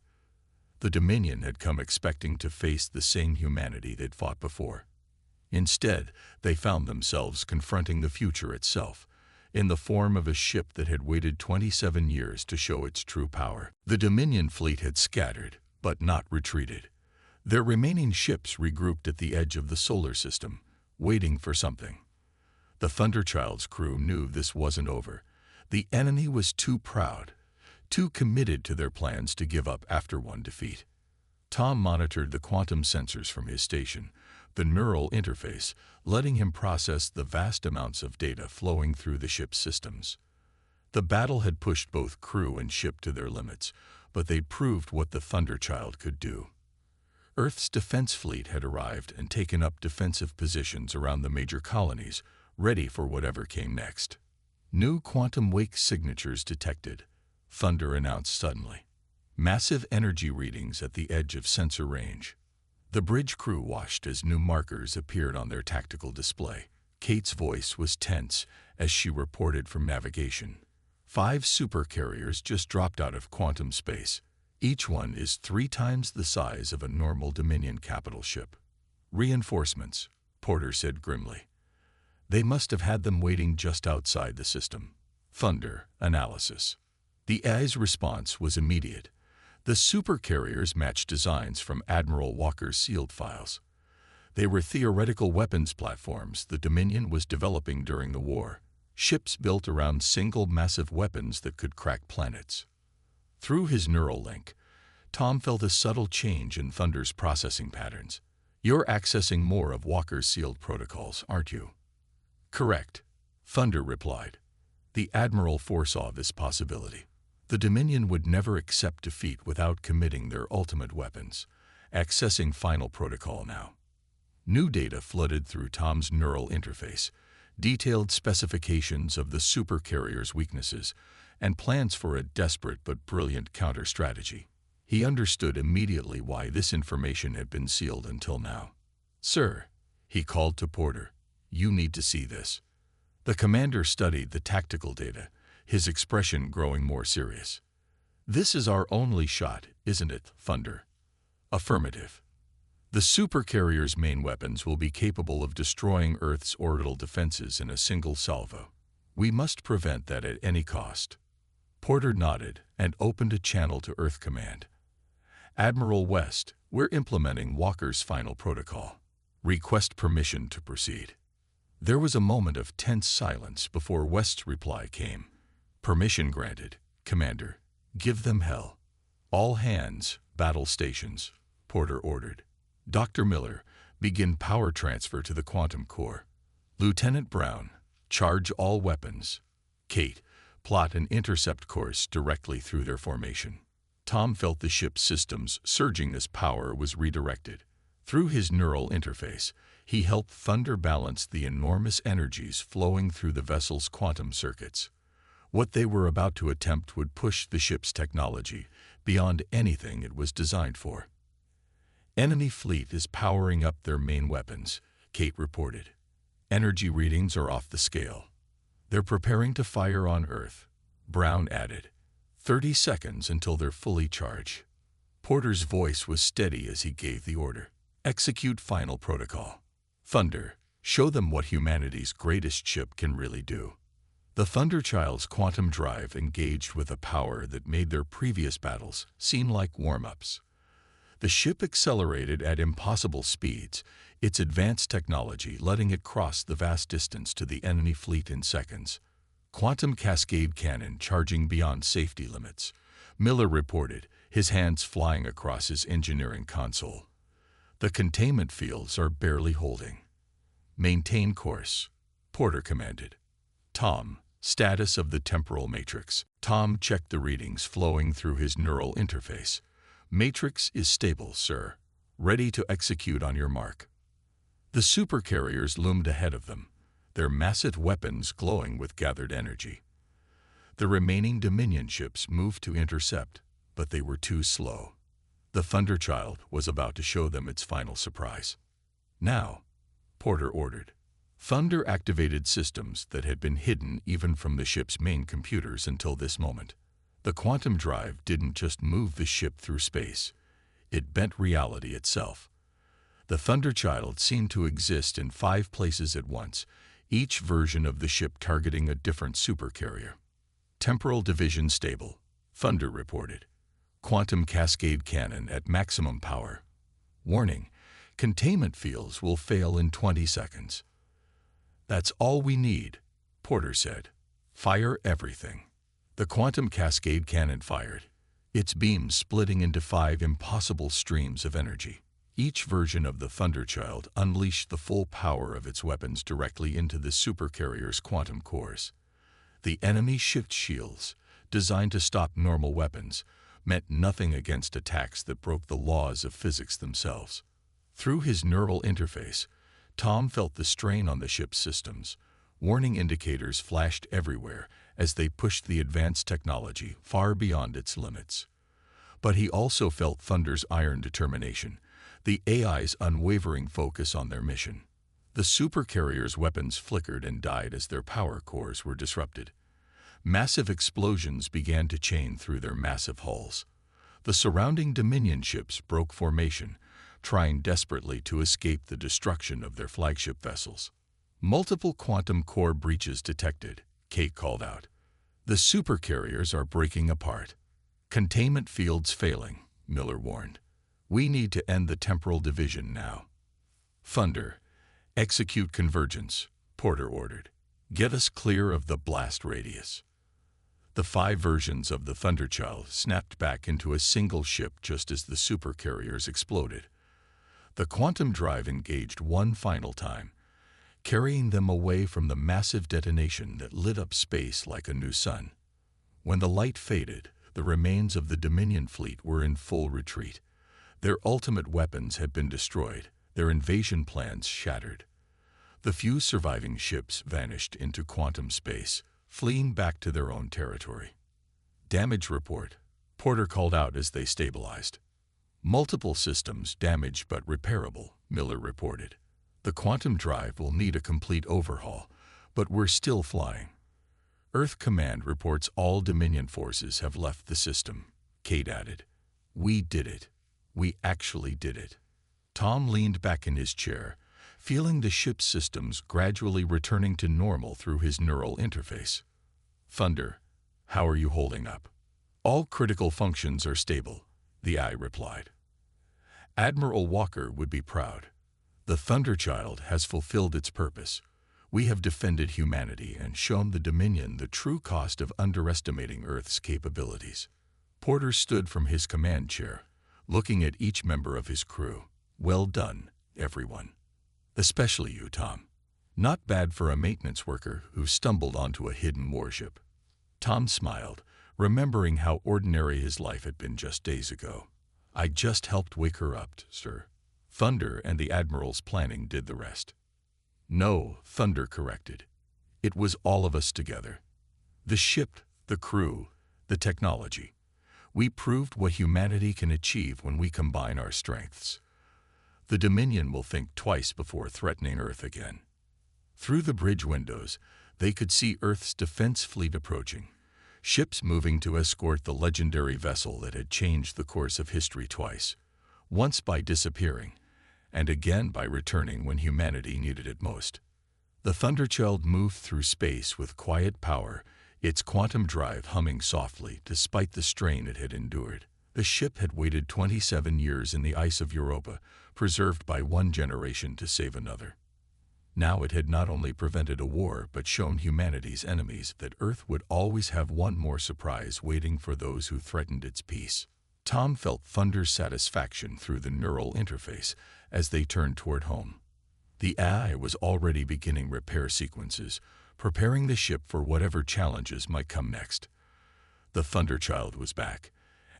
A: The Dominion had come expecting to face the same humanity they'd fought before. Instead, they found themselves confronting the future itself, in the form of a ship that had waited 27 years to show its true power. The Dominion fleet had scattered, but not retreated. Their remaining ships regrouped at the edge of the solar system, waiting for something. The Thunderchild's crew knew this wasn't over. The enemy was too proud, too committed to their plans to give up after one defeat. Tom monitored the quantum sensors from his station, the neural interface, letting him process the vast amounts of data flowing through the ship's systems. The battle had pushed both crew and ship to their limits, but they'd proved what the Thunderchild could do. Earth's defense fleet had arrived and taken up defensive positions around the major colonies, ready for whatever came next. New quantum wake signatures detected, Thunder announced suddenly. Massive energy readings at the edge of sensor range. The bridge crew watched as new markers appeared on their tactical display. Kate's voice was tense as she reported from navigation. 5 supercarriers just dropped out of quantum space. Each one is 3 times the size of a normal Dominion capital ship. Reinforcements, Porter said grimly. They must have had them waiting just outside the system. Thunder, analysis. The AI's response was immediate. The supercarriers matched designs from Admiral Walker's sealed files. They were theoretical weapons platforms the Dominion was developing during the war, ships built around single massive weapons that could crack planets. Through his neural link, Tom felt a subtle change in Thunder's processing patterns. You're accessing more of Walker's sealed protocols, aren't you? Correct, Thunder replied. The Admiral foresaw this possibility. The Dominion would never accept defeat without committing their ultimate weapons, accessing final protocol now. New data flooded through Tom's neural interface, detailed specifications of the supercarrier's weaknesses, and plans for a desperate but brilliant counter-strategy. He understood immediately why this information had been sealed until now. Sir, he called to Porter, you need to see this. The commander studied the tactical data, his expression growing more serious. This is our only shot, isn't it, Thunder? Affirmative. The supercarrier's main weapons will be capable of destroying Earth's orbital defenses in a single salvo. We must prevent that at any cost. Porter nodded and opened a channel to Earth Command. Admiral West, we're implementing Walker's final protocol. Request permission to proceed. There was a moment of tense silence before West's reply came. Permission granted, Commander. Give them hell. All hands, battle stations, Porter ordered. Dr. Miller, begin power transfer to the quantum core. Lieutenant Brown, charge all weapons. Kate, plot an intercept course directly through their formation. Tom felt the ship's systems surging as power was redirected. Through his neural interface, he helped Thunder balance the enormous energies flowing through the vessel's quantum circuits. What they were about to attempt would push the ship's technology beyond anything it was designed for. Enemy fleet is powering up their main weapons, Kate reported. Energy readings are off the scale. They're preparing to fire on Earth, Brown added. 30 seconds until they're fully charged. Porter's voice was steady as he gave the order. Execute final protocol. Thunder, show them what humanity's greatest ship can really do. The Thunderchild's quantum drive engaged with a power that made their previous battles seem like warm-ups. The ship accelerated at impossible speeds, its advanced technology letting it cross the vast distance to the enemy fleet in seconds. Quantum cascade cannon charging beyond safety limits, Miller reported, his hands flying across his engineering console. The containment fields are barely holding. Maintain course, Porter commanded. Tom, status of the temporal matrix. Tom checked the readings flowing through his neural interface. Matrix is stable, sir. Ready to execute on your mark. The supercarriers loomed ahead of them, their massive weapons glowing with gathered energy. The remaining Dominion ships moved to intercept, but they were too slow. The Thunderchild was about to show them its final surprise. "Now," Porter ordered. Thunder activated systems that had been hidden even from the ship's main computers until this moment. The quantum drive didn't just move the ship through space. It bent reality itself. The Thunderchild seemed to exist in 5 places at once, each version of the ship targeting a different supercarrier. "Temporal division stable," Thunder reported. "Quantum cascade cannon at maximum power. Warning, containment fields will fail in 20 seconds. "That's all we need," Porter said. "Fire everything." The quantum cascade cannon fired, its beams splitting into 5 impossible streams of energy. Each version of the Thunderchild unleashed the full power of its weapons directly into the supercarrier's quantum cores. The enemy shift shields, designed to stop normal weapons, meant nothing against attacks that broke the laws of physics themselves. Through his neural interface, Tom felt the strain on the ship's systems. Warning indicators flashed everywhere as they pushed the advanced technology far beyond its limits. But he also felt Thunder's iron determination, the AI's unwavering focus on their mission. The supercarrier's weapons flickered and died as their power cores were disrupted. Massive explosions began to chain through their massive hulls. The surrounding Dominion ships broke formation, trying desperately to escape the destruction of their flagship vessels. "Multiple quantum core breaches detected," Kate called out. "The supercarriers are breaking apart." "Containment fields failing," Miller warned. "We need to end the temporal division now." "Thunder, execute convergence," Porter ordered. "Get us clear of the blast radius." The 5 versions of the Thunderchild snapped back into a single ship just as the supercarriers exploded. The quantum drive engaged one final time, carrying them away from the massive detonation that lit up space like a new sun. When the light faded, the remains of the Dominion fleet were in full retreat. Their ultimate weapons had been destroyed, their invasion plans shattered. The few surviving ships vanished into quantum space, fleeing back to their own territory. "Damage report," Porter called out as they stabilized. "Multiple systems damaged but repairable," Miller reported. "The quantum drive will need a complete overhaul, but we're still flying." "Earth Command reports all Dominion forces have left the system," Kate added. "We did it. We actually did it." Tom leaned back in his chair, feeling the ship's systems gradually returning to normal through his neural interface. "Thunder, how are you holding up?" "All critical functions are stable," the eye replied. "Admiral Walker would be proud. The Thunderchild has fulfilled its purpose. We have defended humanity and shown the Dominion the true cost of underestimating Earth's capabilities." Porter stood from his command chair, looking at each member of his crew. "Well done, everyone. Especially you, Tom. Not bad for a maintenance worker who stumbled onto a hidden warship." Tom smiled, remembering how ordinary his life had been just days ago. "I just helped wake her up, sir. Thunder and the Admiral's planning did the rest." "No," Thunder corrected. "It was all of us together. The ship, the crew, the technology. We proved what humanity can achieve when we combine our strengths. The Dominion will think twice before threatening Earth again." Through the bridge windows, they could see Earth's defense fleet approaching, ships moving to escort the legendary vessel that had changed the course of history twice, once by disappearing, and again by returning when humanity needed it most. The Thunderchild moved through space with quiet power, its quantum drive humming softly despite the strain it had endured. The ship had waited 27 years in the ice of Europa, preserved by one generation to save another. Now it had not only prevented a war but shown humanity's enemies that Earth would always have one more surprise waiting for those who threatened its peace. Tom felt Thunder's satisfaction through the neural interface as they turned toward home. The AI was already beginning repair sequences, preparing the ship for whatever challenges might come next. The Thunderchild was back,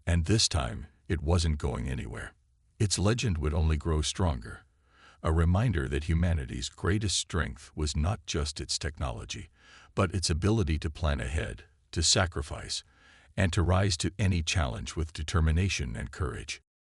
A: and this time it wasn't going anywhere. Its legend would only grow stronger. a reminder that humanity's greatest strength was not just its technology, but its ability to plan ahead, to sacrifice, and to rise to any challenge with determination and courage.